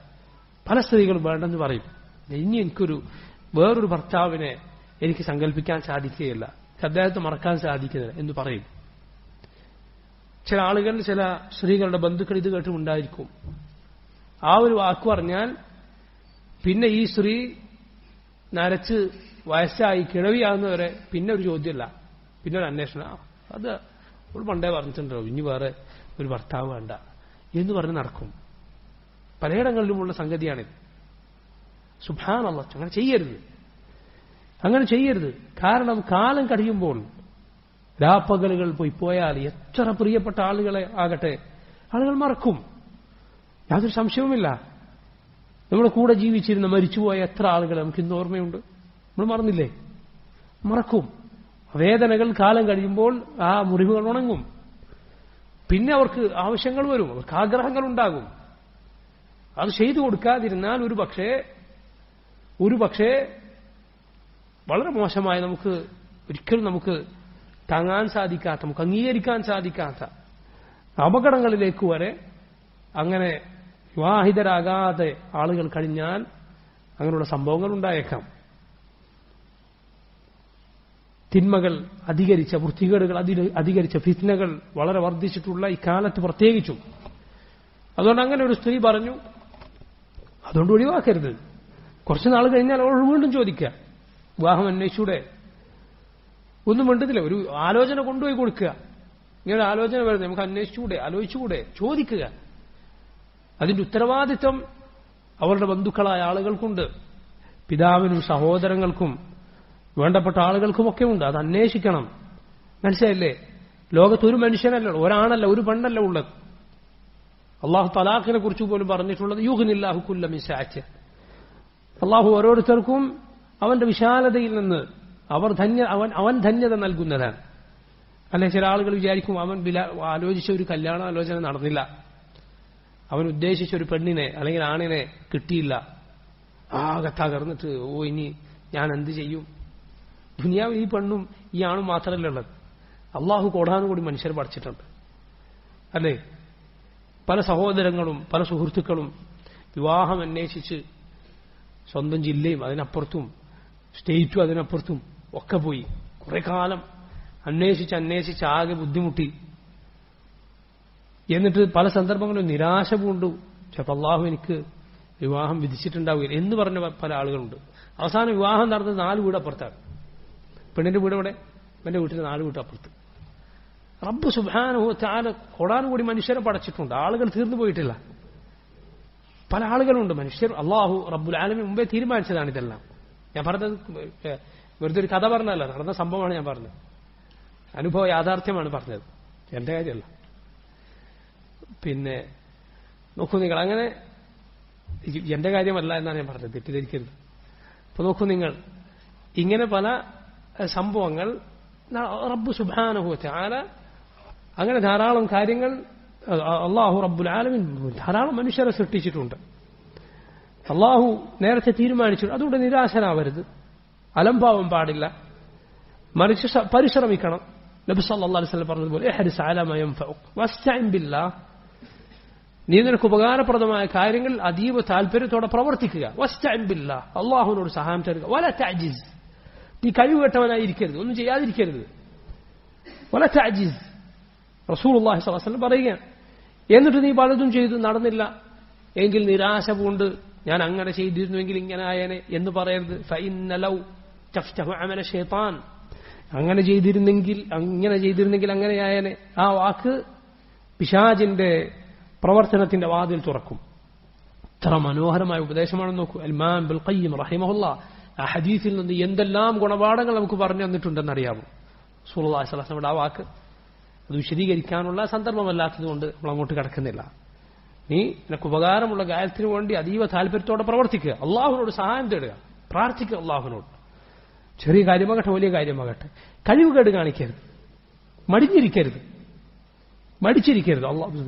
പല സ്ത്രീകളും വേണ്ടെന്ന് പറയും. ഇനി വേറൊരു ഭർത്താവിനെ എനിക്ക് സങ്കല്പിക്കാൻ സാധിക്കുകയില്ല, അദ്ദേഹത്തെ മറക്കാൻ സാധിക്കുന്നില്ല എന്ന് പറയും. ചില ആളുകൾ, ചില സ്ത്രീകളുടെ ബന്ധുക്കൾ ഇത് കേട്ടുമുണ്ടായിരിക്കും. ആ ഒരു വാക്ക് പറഞ്ഞാൽ പിന്നെ ഈ സ്ത്രീ നരച്ച് വയസ്സായി കിഴവിയാകുന്നവരെ പിന്നെ ഒരു ചോദ്യമല്ല, പിന്നെ ഒരു അന്വേഷണം. അത് അവൾ പണ്ടേ പറഞ്ഞിട്ടുണ്ടോ ഇനി വേറെ ഒരു ഭർത്താവ് വേണ്ട എന്ന് പറഞ്ഞ് നടക്കും. പലയിടങ്ങളിലുമുള്ള സംഗതിയാണിത്. സുബ്ഹാനല്ലാഹ്, അങ്ങനെ ചെയ്യരുത്. കാരണം കാലം കഴിയുമ്പോൾ രാപ്പകലുകൾ പോയാൽ എത്ര പ്രിയപ്പെട്ട ആളുകളെ ആകട്ടെ ആളുകൾ മറക്കും, യാതൊരു സംശയവുമില്ല. നമ്മുടെ കൂടെ ജീവിച്ചിരുന്ന മരിച്ചുപോയ എത്ര ആളുകളെ നമുക്ക് ഇന്ന് ഓർമ്മയുണ്ട്? നമ്മൾ മറന്നില്ലേ? മറക്കും. വേദനകൾ കാലം കഴിയുമ്പോൾ ആ മുറിവുകൾ ഉണങ്ങും. പിന്നെ അവർക്ക് ആവശ്യങ്ങൾ വരും, അവർക്ക് ആഗ്രഹങ്ങൾ ഉണ്ടാകും. അത് ചെയ്തു കൊടുക്കാതിരുന്നാൽ ഒരു പക്ഷേ വളരെ മോശമായി ഒരിക്കലും നമുക്ക് താങ്ങാൻ സാധിക്കാത്ത, നമുക്ക് അംഗീകരിക്കാൻ സാധിക്കാത്ത അപകടങ്ങളിലേക്ക് വരെ അങ്ങനെ വിവാഹിതരാകാതെ ആളുകൾ കഴിഞ്ഞാൽ അങ്ങനെയുള്ള സംഭവങ്ങൾ ഉണ്ടായേക്കാം. തിന്മകൾ അധികരിച്ച, വൃത്തികേടുകൾ അധികരിച്ച, ഫിത്നകൾ വളരെ വർദ്ധിച്ചിട്ടുള്ള ഇക്കാലത്ത് പ്രത്യേകിച്ചും. അതുകൊണ്ട് അങ്ങനെ ഒരു സ്ത്രീ പറഞ്ഞു, അതുകൊണ്ട് ഒഴിവാക്കരുത്. കുറച്ച് നാൾ കഴിഞ്ഞാൽ അവൾ വീണ്ടും ചോദിക്കുക, വിവാഹം അന്വേഷിച്ചൂടെ? ഒന്നും വേണ്ടതില്ല, ഒരു ആലോചന കൊണ്ടുപോയി കൊടുക്കുക. ഇങ്ങനെ ഒരു ആലോചന വരുന്നത് നമുക്ക് അന്വേഷിച്ചുകൂടെ, ആലോചിച്ചുകൂടെ, ചോദിക്കുക. അതിന്റെ ഉത്തരവാദിത്വം അവരുടെ ബന്ധുക്കളായ ആളുകൾക്കുണ്ട്, പിതാവിനും സഹോദരങ്ങൾക്കും വേണ്ടപ്പെട്ട ആളുകൾക്കുമൊക്കെ ഉണ്ട്. അത് അന്വേഷിക്കണം. മനസ്സിലായില്ലേ? ലോകത്തൊരു മനുഷ്യനല്ല, ഒരാണല്ല, ഒരു പെണ്ണല്ല ഉള്ളത്. അള്ളാഹു തലാഖിനെ കുറിച്ച് പോലും പറഞ്ഞിട്ടുള്ളത് യുഗ്നില്ലാഹു കുല്ല മിൻ സഅതി. അള്ളാഹു ഓരോരുത്തർക്കും അവന്റെ വിശാലതയിൽ നിന്ന് അവൻ ധന്യത നൽകുന്നതാണ്. അല്ലെ, ചില ആളുകൾ വിചാരിക്കും അവൻ ആലോചിച്ച ഒരു കല്യാണ ആലോചന നടന്നില്ല, അവൻ ഉദ്ദേശിച്ച ഒരു പെണ്ണിനെ അല്ലെങ്കിൽ ആണിനെ കിട്ടിയില്ല, ആകെ തകർന്നിട്ട് ഇനി ഞാൻ എന്ത് ചെയ്യും? ദുനിയാവ് ഈ പെണ്ണും ഈ ആണും മാത്രമല്ല ഉള്ളത്, അള്ളാഹു കോടാനുകൂടി മനുഷ്യരെ പഠിച്ചിട്ടുണ്ട്. അല്ലേ? പല സഹോദരങ്ങളും പല സുഹൃത്തുക്കളും വിവാഹം അന്വേഷിച്ച് സ്വന്തം ജില്ലയും അതിനപ്പുറത്തും സ്റ്റേറ്റും അതിനപ്പുറത്തും ഒക്കെ പോയി കുറെ കാലം അന്വേഷിച്ച് ആകെ ബുദ്ധിമുട്ടി. എന്നിട്ട് പല സന്ദർഭങ്ങളിലും നിരാശ പൂണ്ടു. ചിലപ്പോൾ അള്ളാഹു എനിക്ക് വിവാഹം വിധിച്ചിട്ടുണ്ടാവുകയില്ല എന്ന് പറഞ്ഞ പല ആളുകളുണ്ട്. അവസാനം വിവാഹം നടന്നത് 4 വീട് അപ്പുറത്താണ്. പെണ്ണിന്റെ വീട് എവിടെ? എന്റെ വീട്ടിൽ 4 വീട് അപ്പുറത്ത്. റബ്ബ് സുബ്ഹാനഹു വ തആല കോടാനുകൂടി മനുഷ്യരെ പടച്ചിട്ടുണ്ട്. ആളുകൾ തീർന്നു പോയിട്ടില്ല. പല ആളുകളുണ്ട് മനുഷ്യർ. അള്ളാഹു റബ്ബുൽ ആലമീൻ മുമ്പേ തീരുമാനിച്ചതാണ് ഇതെല്ലാം. ഞാൻ പറഞ്ഞത് വെറുതെ ഒരു കഥ പറഞ്ഞല്ല, നടന്ന സംഭവമാണ് ഞാൻ പറഞ്ഞത്. അനുഭവ യാഥാർത്ഥ്യമാണ് പറഞ്ഞത്, എന്റെ കാര്യമല്ല. പിന്നെ നോക്കൂ നിങ്ങൾ, അങ്ങനെ എന്റെ കാര്യമല്ല എന്നാണ് ഞാൻ പറഞ്ഞത്, തെറ്റിദ്ധരിക്കരുത്. അപ്പൊ നോക്കൂ നിങ്ങൾ, ഇങ്ങനെ പല സംഭവങ്ങൾ റബ്ബ് സുബ്ഹാനഹു വ തആല അങ്ങനെ ധാരാളം കാര്യങ്ങൾ അള്ളാഹു റബ്ബുൽ ആലമീൻ ധാരാളം മനുഷ്യരെ സൃഷ്ടിച്ചിട്ടുണ്ട്. അള്ളാഹു നേരത്തെ തീരുമാനിച്ചു. അതുകൊണ്ട് നിരാശനാവരുത്, അലംഭാവം പാടില്ല, മറിച്ച് പരിശ്രമിക്കണം. നബി സല്ലല്ലാഹു അലൈഹി വസല്ലം പറഞ്ഞതുപോലെ ഇഹ്രിസ് അലാ മാ യൻഫഉക വസ്തഇൻ ബില്ലാഹ്, നീ നിനക്ക് ഉപകാരപ്രദമായ കാര്യങ്ങൾ അതീവ താല്പര്യത്തോടെ പ്രവർത്തിക്കുക. വസ്തഇൻ ബില്ലാഹ്, അള്ളാഹുവിനോട് സഹായം തേടുക. വല തഅജിസ്, നീ കഴിവുകെട്ടവനായിരിക്കരുത്, ഒന്നും ചെയ്യാതിരിക്കരുത്. വല തഅജിസ്, റസൂലുള്ളാഹി സ്വല്ലല്ലാഹു അലൈഹി വസല്ലം പറയുകയാണ്. എന്നിട്ട് നീ പലതും ചെയ്തു, നടന്നില്ല എങ്കിൽ നിരാശ പൂണ്ട് ഞാൻ അങ്ങനെ ചെയ്തിരുന്നുവെങ്കിൽ ഇങ്ങനെ ആയേനെ എന്ന് പറയരുത്. ഫഇന്ന ലൗ തഫ്തഹു അമല ശൈത്താൻ, അങ്ങനെ ചെയ്തിരുന്നെങ്കിൽ അങ്ങനെയായേനെ. ആ വാക്ക് പിശാചിന്റെ പ്രവർത്തനത്തിന്റെ വാതിൽ തുറക്കും. ഇത്ര മനോഹരമായ ഉപദേശമാണെന്ന് നോക്കൂ. ഇമാം ഇബ്നുൽ ഖയ്യിം റഹിമഹുല്ലാഹ് ആ ഹദീസിൽ നിന്ന് എന്തെല്ലാം ഗുണപാഠങ്ങൾ നമുക്ക് പറഞ്ഞു തന്നിട്ടുണ്ടെന്നറിയാമോ? റസൂലുള്ളാഹി സ്വല്ലല്ലാഹു അലൈഹി വസല്ലം ആ വാക്ക് അത് വിശദീകരിക്കാനുള്ള സന്ദർഭമല്ലാത്തതുകൊണ്ട് നമ്മൾ അങ്ങോട്ട് കിടക്കുന്നില്ല. നീ നിനക്ക് ഉപകാരമുള്ള കാര്യത്തിന് വേണ്ടി അതീവ താല്പര്യത്തോടെ പ്രവർത്തിക്കുക, അള്ളാഹുവിനോട് സഹായം തേടുക, പ്രാർത്ഥിക്കുക അള്ളാഹുവിനോട്. ചെറിയ കാര്യമാകട്ടെ വലിയ കാര്യമാകട്ടെ കഴിവുകേട് കാണിക്കരുത്, മടിച്ചിരിക്കരുത്.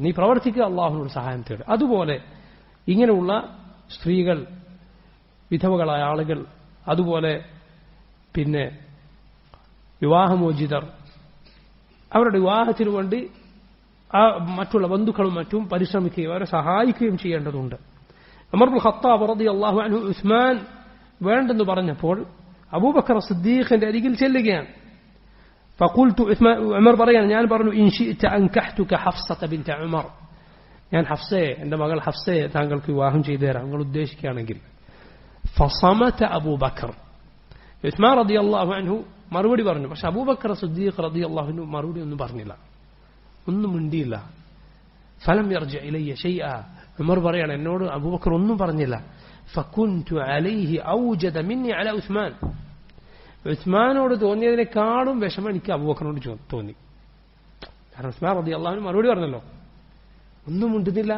നീ പ്രവർത്തിക്കുക, അള്ളാഹുവിനോട് സഹായം തേടുക. അതുപോലെ ഇങ്ങനെയുള്ള സ്ത്രീകൾ, വിധവകളായ ആളുകൾ, അതുപോലെ പിന്നെ വിവാഹമോചിതർ, അവരുടെ വിവാഹത്തിനു വേണ്ടി മറ്റുള്ള ബന്ധുക്കളും മറ്റും പരിശ്രമിക്കുകയും അവരെ സഹായിക്കുകയും ചെയ്യേണ്ടതുണ്ട്. ഉമർ ഇബ്നുൽ ഖത്താബ് റളിയല്ലാഹു അൻഹു ഉസ്മാൻ വേണ്ടെന്ന് പറഞ്ഞപ്പോൾ അബൂബക്കർ സിദ്ദീഖിന്റെ അരികിൽ ചെല്ലുകയാണ്. ഫഖുൽതു ഉമർ പറയാണ്, ഞാൻ പറഞ്ഞു ഇൻ ശിഅത അൻകഹ്തുക ഹഫ്സത ബിൻത ഉമർ, ഞാൻ ഹഫ്സയെ, എന്റെ മകൾ ഹഫ്സയെ താങ്കൾക്ക് വിവാഹം ചെയ്തു തരാം നിങ്ങൾ ഉദ്ദേശിക്കുകയാണെങ്കിൽ. ഫസമത അബൂബക്കർ, ഉസ്മാൻ റളിയല്ലാഹു അൻഹു മറുപടി പറഞ്ഞു. പക്ഷെ അബൂബക്കർ സിദ്ദീഖ് റളിയല്ലാഹു അൻഹു മറുപടി ഒന്നും പറഞ്ഞില്ല, ഒന്നും മിണ്ടിയില്ല. ഫലം യർജി ഇലയ്യ ശൈഅ, ഉമർ പറയാണ് എന്നോട് അബൂബക്കർ ഒന്നും പറഞ്ഞില്ല. ഫകുൻതു അലൈഹി ഔജദ മിന്നി അല ഉസ്മാൻ, ഉസ്മാനോട് തോന്നിയതിനേക്കാളും വിഷമം എനിക്ക് അബൂബക്കറിനോട് തോന്നി. കാരണം ഉസ്മാൻ റളിയല്ലാഹു അൻഹു മറുപടി പറഞ്ഞല്ലോ, ഒന്നും മിണ്ടുന്നില്ല,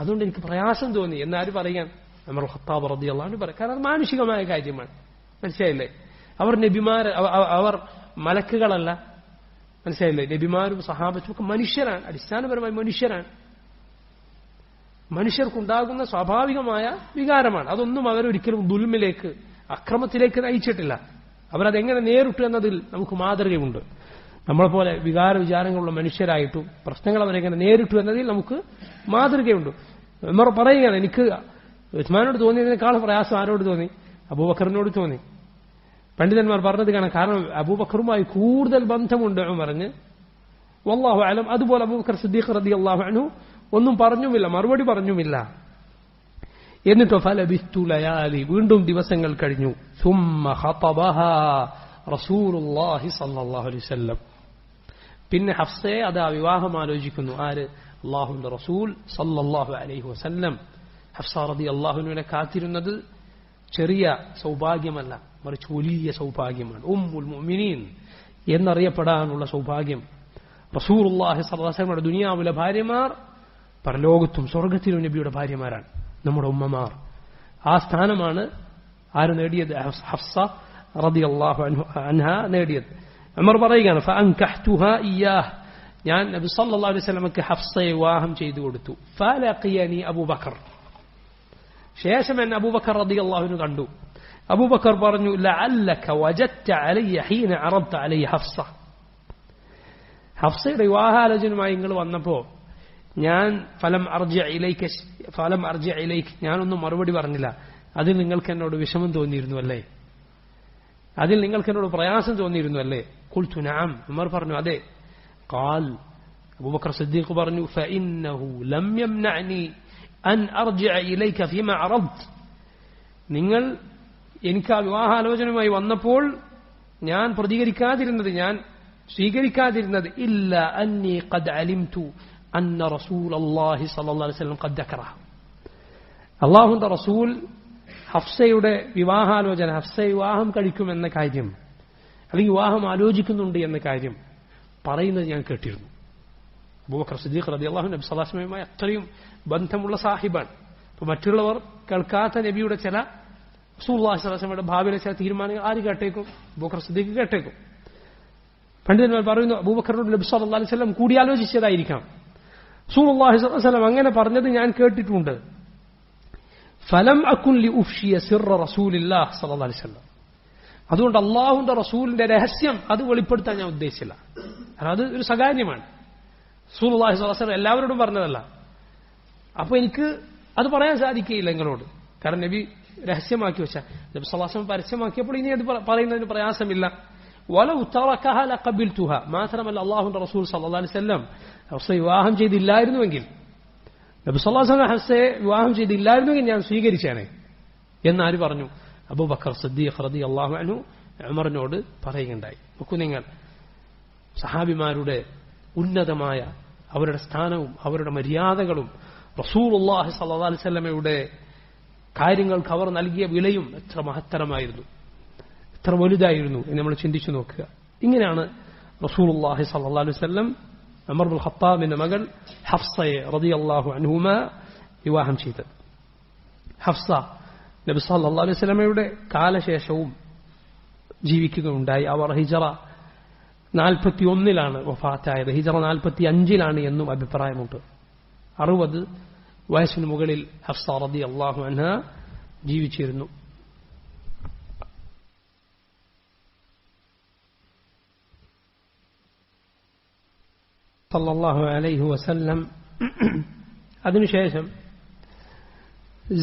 അതുകൊണ്ട് എനിക്ക് പ്രയാസം തോന്നി എന്നാരും പറയാൻ ഉമർ ഖത്താബ് റളിയല്ലാഹു അൻഹു പറയും. കാരണം അത് മാനുഷികമായ കാര്യമാണ്, മനസ്സിലായില്ലേ? അവർ നബിമാർ, അവർ മലക്കുകളല്ല, മനസ്സിലായില്ലേ? നബിമാരും സഹാബത്തും ഒക്കെ മനുഷ്യരാണ്, അടിസ്ഥാനപരമായി മനുഷ്യരാണ്. മനുഷ്യർക്കുണ്ടാകുന്ന സ്വാഭാവികമായ വികാരമാണ്. അതൊന്നും അവരൊരിക്കലും ദുൽമിലേക്ക്, അക്രമത്തിലേക്ക് നയിച്ചിട്ടില്ല. അവരതെങ്ങനെ നേരിട്ടു എന്നതിൽ നമുക്ക് മാതൃകയുണ്ട്. നമ്മളെപ്പോലെ വികാര വിചാരങ്ങളുള്ള മനുഷ്യരായിട്ടും പ്രശ്നങ്ങൾ അവരെങ്ങനെ നേരിട്ടു എന്നതിൽ നമുക്ക് മാതൃകയുണ്ട്. ഉമർ പറയുകയാണ്, എനിക്ക് ഉസ്മാനോട് തോന്നിയതിനേക്കാൾ പ്രയാസം ആരോട് തോന്നി? അബൂബക്കറിനോട് തോന്നി. പണ്ഡിതന്മാർ പറഞ്ഞത് കാണാം, കാരണം അബൂബക്കറുമായി കൂടുതൽ ബന്ധമുണ്ട് ഉമറിന്. വല്ലാഹു അലം. അതുപോലെ അബൂബക്കർ സിദ്ദീഖ് റളിയല്ലാഹു അൻഹു ഒന്നും പറഞ്ഞുമില്ല, മറുപടി പറഞ്ഞുമില്ല. എന്നിട്ടോ ഫലബിസ്തു ലയാലി, വീണ്ടും ദിവസങ്ങൾ കഴിഞ്ഞു. സുമ്മ ഖതബഹാ റസൂലുള്ളാഹി സ്വല്ലല്ലാഹു അലൈഹി വസല്ലം, പിന്നെ ഹഫ്സയെ അതാ വിവാഹം ആലോചിക്കുന്നു. ആര്? അല്ലാഹുവിന്റെ റസൂൽ സ്വല്ലല്ലാഹു അലൈഹി വസല്ലം. ഹഫ്സ റളിയല്ലാഹു അൻഹയെ കാത്തിരുന്നത് ചെറിയ സൗഭാഗ്യമല്ല, മറിച്ച് വലിയ സൗഭാഗ്യമാണ്. ഉമ്മുൽ മുഅ്മിനീൻ എന്നറിയപ്പെടാനുള്ള സൗഭാഗ്യം. റസൂലുള്ളാഹി സ്വല്ലല്ലാഹു അലൈഹി വസല്ലമയുടെ ദുനിയാവിലെ ഭാര്യമാർ പരലോകത്തും സ്വർഗത്തിലും നബിയുടെ ഭാര്യമാരാണ്, നമ്മുടെ ഉമ്മമാർ. ആ സ്ഥാനമാണ് ആര് നേടിയത്? ഹഫ്സ റളിയല്ലാഹു അൻഹ നേടിയത്. ഉമർ പറയുകയാണ്, ഫഅൻകഹ്തുഹാ ഇയ്യാഹ്, ഞാൻ നബി സല്ലല്ലാഹു അലൈഹി വസല്ലമക്ക് ഹഫ്സയെ വിവാഹം ചെയ്തു കൊടുത്തു. ഫലഖിയനി അബൂബക്കർ, ശേഷം എന്നെ അബൂബക്കർ റളിയല്ലാഹു അൻഹു കണ്ടു. അബൂബക്കർ പറഞ്ഞു, ലഅല്ലക വജദ്ത അലയ്യ ഹീന അറദ്ത അലയ്യ ഹഫ്സ, ഹഫ്സയുടെ വിവാഹാലോചനയുമായി നിങ്ങൾ വന്നപ്പോൾ ഞാൻ ഫലം അർജി ഇലൈക്ക്, ഞാനൊന്നും മറുപടി പറഞ്ഞില്ല. അതിൽ നിങ്ങൾക്ക് എന്നോട് വിഷമം തോന്നിയിരുന്നു അല്ലേ? അതിൽ നിങ്ങൾക്ക് എന്നോട് പ്രയാസം തോന്നിയിരുന്നു അല്ലേ? ഖുൽതു നഅം, ഉമർ പറഞ്ഞു അതെ. ഖാൽ, അബൂബക്കർ സിദ്ദീഖ് പറഞ്ഞു, ഫഇന്നഹു ലം യംനഅനി അൻ അർജിഅ ഇലൈക ഫീമാ അറദ്ത്, നിങ്ങൾ എനിക്ക് ആ വിവാഹാലോചനയുമായി വന്നപ്പോൾ ഞാൻ പ്രതികരിക്കാതിരുന്നത്, ഞാൻ സ്വീകരിക്കാതിരുന്നത്, ഇല്ല അന്നി ഖദ് അലിംതു അന്ന റസൂലല്ലാഹി സ്വല്ലല്ലാഹു അലൈഹി വസല്ലം ഖദ് ദക്കറ, അല്ലാഹുവിന്റെ റസൂൽ ഹഫ്സയുടെ വിവാഹാലോചന, ഹഫ്സയെ വിവാഹം കഴിക്കുമെന്ന കാര്യം, അല്ലെങ്കിൽ വിവാഹം ആലോചിക്കുന്നുണ്ട് എന്ന കാര്യം പറയുന്നത് ഞാൻ കേട്ടിരുന്നു. അബൂബക്കർ സിദ്ദീഖ് റളിയല്ലാഹു അൻഹു നബി സല്ലല്ലാഹു അലൈഹി വസല്ലമയുമായി അത്രയും ബന്ധമുള്ള സാഹിബാണ്. അപ്പോൾ മറ്റുള്ളവർ കേൾക്കാത്ത നബിയുടെ ചില, റസൂലുള്ളാഹി സ്വല്ലല്ലാഹു അലൈഹി വസല്ലമയുടെ ഭാവിയിലെ ചില തീരുമാനങ്ങൾ ആര് കേട്ടേക്കും? അബൂബക്കർ സിദ്ദീഖ് കേട്ടേക്കും. പണ്ഡിതന്മാർ പറയുന്നു, അബൂബക്കറിനോട് നബി സല്ലല്ലാഹു അലൈഹി വസല്ലം കൂടിയാലോചിച്ചതായിരിക്കാം. റസൂലുള്ളാഹി സ്വല്ലല്ലാഹു അലൈഹി വസല്ലം അങ്ങനെ പറഞ്ഞത് ഞാൻ കേട്ടിട്ടുണ്ട്. ഫലം അകുൻ ലി ഉഫ്ഷിയ സിർറ റസൂലില്ലാഹി സ്വല്ലല്ലാഹു അലൈഹി വസല്ലം, അതുകൊണ്ട് അല്ലാഹുവിന്റെ റസൂലിന്റെ രഹസ്യം അത് വെളിപ്പെടുത്താൻ ഞാൻ ഉദ്ദേശിച്ചില്ല. അത് ഒരു സ്വകാര്യമാണ്. റസൂലുള്ളാഹി സ്വല്ലല്ലാഹു അലൈഹി വസല്ലം എല്ലാവരോടും പറഞ്ഞതല്ല. അപ്പൊ എനിക്ക് അത് പറയാൻ സാധിക്കുകയില്ല നിങ്ങളോട്, കാരണം നബി രഹസ്യമാക്കി വെച്ച, നബി സല്ലല്ലാഹു അലൈഹി വസല്ലം പരസ്യമാക്കിയപ്പോൾ ഇനി അത് പറയുന്നതിന് പ്രയാസമില്ല. വലൗ തറകഹ ലഖബിൽതുഹ, മാത്രമല്ല അല്ലാഹുവിന്റെ റസൂൽ സല്ലല്ലാഹു അലൈഹി വസല്ലം ഹഫ്സയെ വിവാഹം ചെയ്തില്ലായിരുന്നുവെങ്കിൽ, നബി സല്ലല്ലാഹു അലൈഹി വസല്ലം ഹഫ്സയെ വിവാഹം ചെയ്തില്ലായിരുന്നുവെങ്കിൽ ഞാൻ സ്വീകരിച്ചേനെ എന്നാര് പറഞ്ഞു? അബൂബക്കർ സിദ്ദീഖ് റളിയല്ലാഹു അൻഹു ഉമറിനോട് പറയുകയുണ്ടായി. നോക്കൂ നിങ്ങൾ, സഹാബിമാരുടെ ഉന്നതമായ അവരുടെ സ്ഥാനവും അവരുടെ മര്യാദകളും റസൂലുള്ളാഹി സ്വല്ലല്ലാഹു അലൈഹി വസല്ലമയുടെ കാര്യങ്ങൾക്ക് അവർ നൽകിയ വിലയും എത്ര മഹത്തരമായിരുന്നു, എത്ര വലുതായിരുന്നു എന്ന് നമ്മൾ ചിന്തിച്ചു നോക്കുക. ഇങ്ങനെയാണ് റസൂലുള്ളാഹി സ്വല്ലല്ലാഹു അലൈഹി വസല്ലം ഉമർ ഇബ്നുൽ ഖത്താബിന്റെ മകൾ ഹഫ്സയെ റളിയല്ലാഹു അൻഹുമ വിവാഹം ചെയ്തത്. ഹഫ്സ നബി സല്ലല്ലാഹു അലൈഹി വസല്ലമയുടെ കാലശേഷവും ജീവിക്കുകയുണ്ടായി. അവർ ഹിജറ 41 വഫാത്തായത്. ഹിജറ 45 എന്നും അഭിപ്രായമുണ്ട്. 60 വയസ്സിന് മുകളിൽ ഹഫ്സ റളിയല്ലാഹു അൻഹ ജീവിച്ചിരുന്നു. സല്ലല്ലാഹു അലൈഹി വസല്ലം അതിനുശേഷം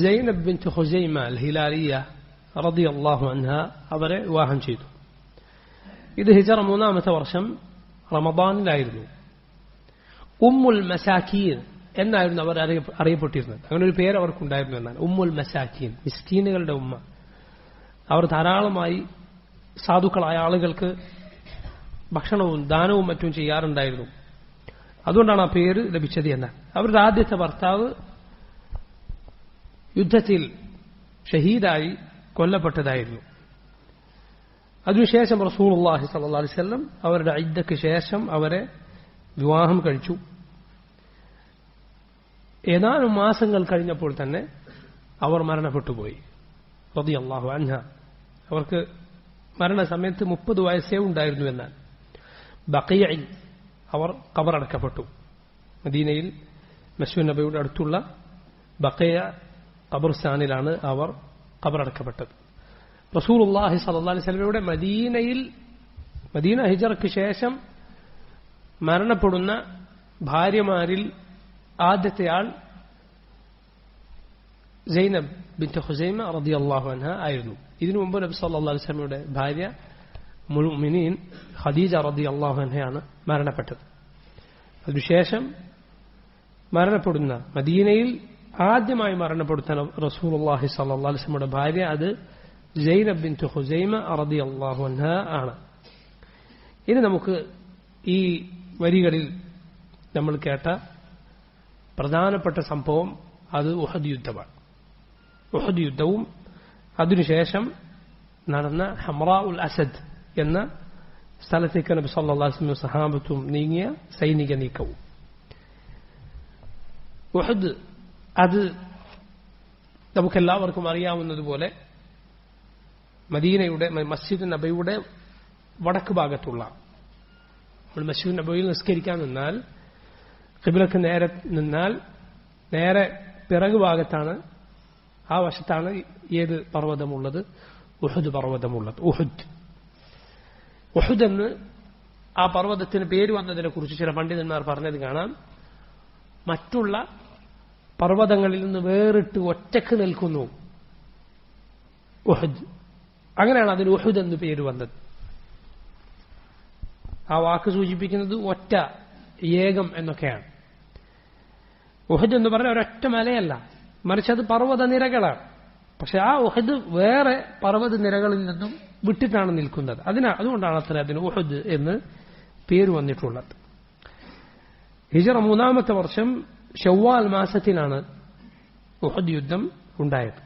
സൈനബ് ബിൻത് ഖുസൈമ അൽ ഹിലാലിയ റളിയല്ലാഹു അൻഹ അവരെ വിവാഹം ചെയ്തു. ഇത് ഹിജറ 3-ാമത്തെ വർഷം റമദാനിലായിരുന്നു. ഉമ്മുൽ മസാക്കീൻ എന്നായിരുന്നു അവർ അറിയപ്പെട്ടിരുന്നത്. അങ്ങനെ ഒരു പേര് അവർക്കുണ്ടായിരുന്നു എന്നാണ്, ഉമ്മുൽ മസാക്കീൻ, മിസ്കീനുകളുടെ ഉമ്മ. അവർ ധാരാളമായി സാധുക്കളായ ആളുകൾക്ക് ഭക്ഷണവും ദാനവും മറ്റും ചെയ്യാറുണ്ടായിരുന്നു. അതുകൊണ്ടാണ് ആ പേര് ലഭിച്ചത് എന്നാണ്. അവരുടെ ആദ്യത്തെ ഭർത്താവ് യുദ്ധത്തിൽ ഷഹീദായി കൊല്ലപ്പെട്ടതായിരുന്നു. അതിനുശേഷം റസൂലുള്ളാഹി സ്വല്ലല്ലാഹു അലൈഹി വസല്ലം അവരുടെ ഇദ്ദക്ക് ശേഷം അവരെ വിവാഹം കഴിച്ചു. ഏതാനും മാസങ്ങൾ കഴിഞ്ഞപ്പോൾ തന്നെ അവർ മരണപ്പെട്ടുപോയി റളിയല്ലാഹു അൻഹ. അവർക്ക് മരണസമയത്ത് 30 വയസ്സേ ഉണ്ടായിരുന്നു. എന്നാൽ ബഖീഇൽ അവർ ഖബറടക്കപ്പെട്ടു. മദീനയിൽ മസ്ജിദ് നബവിയുടെ അടുത്തുള്ള ബഖീഅ ഖബർസ്ഥാനിലാണ് അവർ ഖബറടക്കപ്പെട്ടത്. റസൂലുള്ളാഹി സ്വല്ലല്ലാഹു അലൈഹി വസല്ലമയുടെ മദീന ഹിജറയ്ക്ക് ശേഷം മരണപ്പെടുന്ന ഭാര്യമാരിൽ ആദ്യത്തെ ആൾ സൈനബ് ബിൻത് ഖുസൈമ റളിയല്ലാഹു അൻഹ ആയിരുന്നു. ഇതിനു മുമ്പ് നബി സല്ലല്ലാഹു അലൈഹി വസല്ലമയുടെ ഭാര്യ ഉമ്മുൽ മുഅ്മിനീൻ ഖദീജ റളിയല്ലാഹു അൻഹയാണ് മരണപ്പെട്ടത്. അതിനുശേഷം മരണപ്പെടുന്ന മദീനയിൽ ആദ്യമായി മരണപ്പെടുന്ന റസൂലുള്ളാഹി സ്വല്ലല്ലാഹു അലൈഹി വസല്ലമയുടെ ഭാര്യ അത് സൈനബ് ബിൻത് ഖുസൈമ റളിയല്ലാഹു അൻഹ ആണ്. ഇനി നമുക്ക് ഈ വരികളിൽ നമ്മൾ കേട്ട പ്രധാനപ്പെട്ട സംഭവം അത് ഉഹദ് യുദ്ധമാണ്. ഉഹദ് യുദ്ധവും അതിനുശേഷം നടന്ന ഹംറാ ഉൽ അസദ് എന്ന സ്ഥലത്തേക്ക് നബി സല്ലല്ലാഹു അലൈഹി വസല്ലം സഹാബത്തും നീങ്ങിയ സൈനിക നീക്കവും. ഉഹദ് അത് നമുക്കെല്ലാവർക്കും അറിയാവുന്നതുപോലെ മദീനയുടെ മസ്ജിദ് നബവിയുടെ വടക്ക് ഭാഗത്തുള്ള, നമ്മൾ മസ്ജിദ് നബവിയിൽ നിസ്കരിക്കാൻ നിന്നാൽ ഖിബ്ലക്ക് നേരെ നിന്നാൽ നേരെ പിറകു ഭാഗത്താണ്, ആ വശത്താണ് ഏത് പർവ്വതമുള്ളത്? ഉഹദ് പർവ്വതമുള്ളത്. ഉഹദ് എന്ന് ആ പർവ്വതത്തിന് പേര് വന്നതിനെ കുറിച്ച് ചില പണ്ഡിതന്മാർ പറഞ്ഞത് കാണാം. മറ്റുള്ള പർവ്വതങ്ങളിൽ നിന്ന് വേറിട്ട് ഒറ്റക്ക് നിൽക്കുന്നു ഉഹദ്. അങ്ങനെയാണ് അതിന് ഉഹദ് എന്ന് പേര് വന്നത്. ആ വാക്ക് സൂചിപ്പിക്കുന്നത് ഒറ്റ, ഏകം എന്നൊക്കെയാണ്. ഉഹദ് എന്ന് പറഞ്ഞാൽ ഒരൊറ്റ മലയല്ല, മറിച്ച് അത് പർവ്വത നിരകളാണ്. പക്ഷെ ആ ഉഹദ് വേറെ പർവ്വത നിരകളിൽ നിന്നും വിട്ടിട്ടാണ് നിൽക്കുന്നത്. അതുകൊണ്ടാണ് അത്ര അതിന് ഉഹദ് എന്ന് പേര് വന്നിട്ടുള്ളത്. ഹിജറ 3-ാമത്തെ വർഷം ശവ്വാൽ മാസത്തിലാണ് ഉഹദ് യുദ്ധം ഉണ്ടായത്.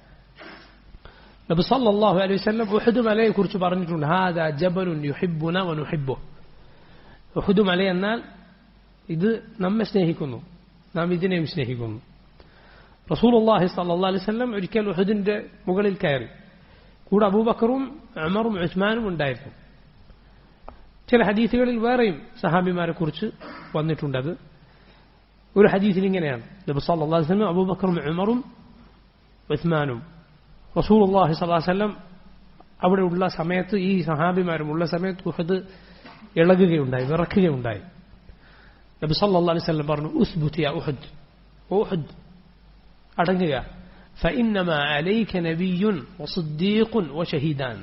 നബി സല്ലല്ലാഹു അലൈഹി വസല്ലം ഉഹദ് മലയെ കുറിച്ച് പറഞ്ഞിട്ടുണ്ട്, ഹാദാ ജബലുൻ യുഹിബ്ബുനാ വനുഹിബ്ബുഹു. ഉഹദ് മല എന്നാൽ ഇത് നമ്മെ സ്നേഹിക്കുന്നു, നാം ഇതിനെയും സ്നേഹിക്കുന്നു. റസൂലുള്ളാഹി സ്വല്ലല്ലാഹു അലൈഹി വസല്ലം ഒരിക്കൽ ഉഹദിന്റെ മുകളിൽ കയറി. കൂടെ അബൂബക്കറും ഉമറും ഉസ്മാനും ഉണ്ടായിരുന്നു. ചില ഹദീസുകളിൽ വേറെയും സഹാബിമാരെ കുറിച്ച് വന്നിട്ടുണ്ട്. അത് ഒരു ഹദീസിൽ ഇങ്ങനെയാണ്, നബി സല്ലല്ലാഹു അലൈഹി വസല്ലം അബൂബക്കറും ഉമറും ഉസ്മാനും റസൂലുള്ളാഹി സ്വല്ലല്ലാഹു അലൈഹി വസല്ലം അവിടെ ഉള്ള സമയത്ത്, ഈ സഹാബിമാരും ഉള്ള സമയത്ത് ഉഹദ് ഇളകുകയുണ്ടായി, വിറക്കുകയുണ്ടായി. നബി സല്ലല്ലാഹു അലൈഹി വസല്ലം പറഞ്ഞു, ഉസ്ബുത് യാ ഉഹദ്, ഉഹദ് അടങ്ങുക, ഫഇന്നമാ അലൈക നബിയ്യുൻ വസിദ്ദീഖുൻ വശഹീദാൻ.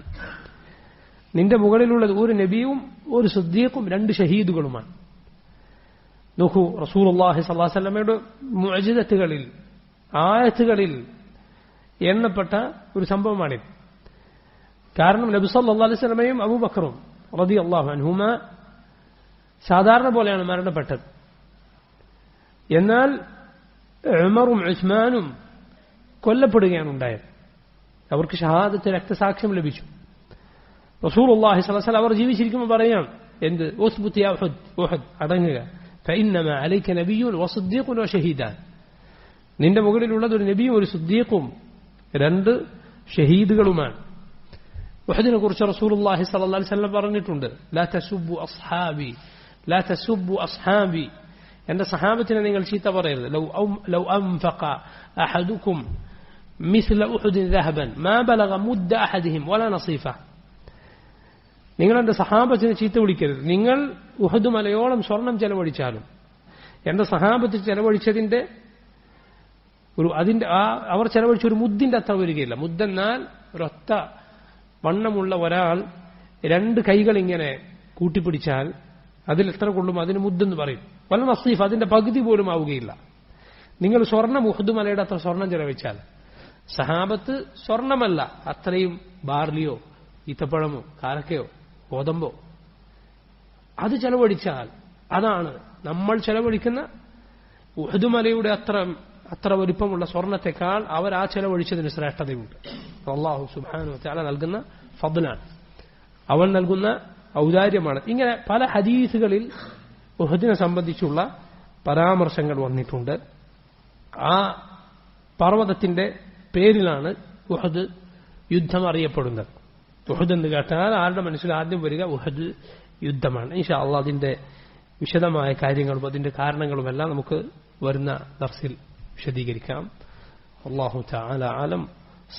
നിന്റെ മുകളിലുള്ളത് ഒരു നബിയും ഒരു സിദ്ദീഖും 2 ഷഹീദുകളുമാണ്. നോക്കൂ, റസൂലുള്ളാഹി സ്വല്ലല്ലാഹു അലൈഹി വസല്ലമയുടെ മുഅ്ജിസത്തുകളിൽ, ആയത്തുകളിൽ എണ്ണപ്പെട്ട ഒരു സംഭവമാണിത്. കാരണം നബി സല്ലല്ലാഹു അലൈഹി വസല്ലമയും അബൂബക്കറും റളിയല്ലാഹു അൻഹുമ സാധാരണ പോലെയാണ് മരണപ്പെട്ടത്. എന്നാൽ ഉമറും ഉസ്മാനും കൊല്ലപ്പെടുകയാണ് ഉണ്ടായത്. അവർക്ക് ഷഹാദത്ത്, രക്തസാക്ഷ്യം ലഭിച്ചു. റസൂലുള്ളാഹി സ്വല്ലല്ലാഹു അലൈഹി വസല്ലം അവർ ജീവിച്ചിരിക്കുമ്പോൾ പറയാം, എന്ത്? ഉസ്ബുത് യാ ഉഹദ്, ഉഹദ് അടങ്ങുക, ഫഇന്നമാ അലൈക നബിയ്യുൻ വസിദ്ദീഖുൻ വശഹീദാൻ. നിന്റെ മുകളിലുള്ളത് ഒരു നബിയും ഒരു സിദ്ദീഖും 2 ഷഹീദുകളുമാണ്. ഉഹദിനെ കുറിച്ച് റസൂലുള്ളാഹി സ്വല്ലല്ലാഹു അലൈഹി വസല്ലം പറഞ്ഞിട്ടുണ്ട്, ലാ തസുബ്ബു അസ്ഹാബി ലാ തസുബ്ബു അസ്ഹാബി, എന്റെ സഹാബത്തിനെ നിങ്ങൾ ചീത്ത പറയരുത്. ലൗ അൻഫഖ അഹദുക്കും മിസ്ല ഉഹുദിൻ ദഹബൻ മാ ബലഗ മുദ്ദ അഹദിഹിം വലാ നസീഫ. നിങ്ങൾ എന്റെ സഹാബത്തിനെ ചീത്ത വിളിക്കരുത്. നിങ്ങൾ ഉഹദ് മലയോളം സ്വർണം ചെലവഴിച്ചാലും എന്റെ സഹാബത്ത് ചെലവഴിച്ചതിന്റെ അവർ ചെലവഴിച്ച ഒരു മുദ്ദിന്റെ അത്ര വരികയില്ല. മുദ്ദെന്നാൽ ഒരൊത്ത വണ്ണമുള്ള ഒരാൾ 2 കൈകൾ ഇങ്ങനെ കൂട്ടിപ്പിടിച്ചാൽ അതിൽ എത്ര കൊള്ളും അതിന് മുദ്ദെന്ന് പറയും. വല നസീഫ്, അതിന്റെ പകുതി പോലും ആവുകയില്ല. നിങ്ങൾ സ്വർണം ഉഹദ് മലയുടെ അത്ര സ്വർണം ചെലവഴിച്ചാൽ, സഹാബത്ത് സ്വർണമല്ല, അത്രയും ബാർലിയോ ഈത്തപ്പഴമോ കാരക്കയോ ഗോതമ്പോ അത് ചെലവഴിച്ചാൽ, അതാണ് നമ്മൾ ചെലവഴിക്കുന്ന ഉഹദ് മലയുടെ അത്ര വലിപ്പമുള്ള സ്വർണത്തെക്കാൾ അവർ ആ ചെലവഴിച്ചതിന് ശ്രേഷ്ഠതയുണ്ട്. അല്ലാഹു സുബ്ഹാനഹു വ തആല നൽകുന്ന ഫദ്ലാണ്, അവൻ നൽകുന്ന ഔദാര്യമാണ്. ഇങ്ങനെ പല ഹദീസുകളിൽ ഉഹദിനെ സംബന്ധിച്ചുള്ള പരാമർശങ്ങൾ വന്നിട്ടുണ്ട്. ആ പർവ്വതത്തിന്റെ പേരിലാണ് ഉഹദ് യുദ്ധം അറിയപ്പെടുന്നത്. ഉഹദ് എന്ന് കേട്ടാൽ ആരുടെ മനസ്സിൽ ആദ്യം വരിക ഉഹദ് യുദ്ധമാണ്. ഇൻഷാ അല്ലാഹ് അതിന്റെ വിശദമായ കാര്യങ്ങളും അതിന്റെ കാരണങ്ങളുമെല്ലാം നമുക്ക് വരുന്ന ദർസിൽ വിശദീകരിക്കാം. അല്ലാഹു തആല അലം.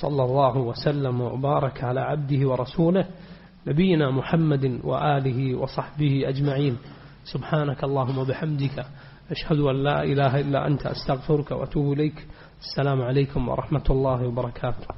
സല്ലല്ലാഹു വസല്ലം വബാറക അലാ അബ്ദിഹി വറസൂലിഹി നബിയിനാ മുഹമ്മദിൻ വആലിഹി വസഹ്ബിഹി അജ്മഈൻ. സുബ്ഹാനക അല്ലാഹുമ്മ വബിഹംദിക അഷ്ഹദു അൻ ലാ ഇലാഹ ഇല്ലാ അൻത അസ്തഗ്ഫിറുക വഅതൂബു ഇലൈക്. അസ്സലാമു അലൈക്കും വറഹ്മത്തുള്ളാഹി വബറകാതുഹു.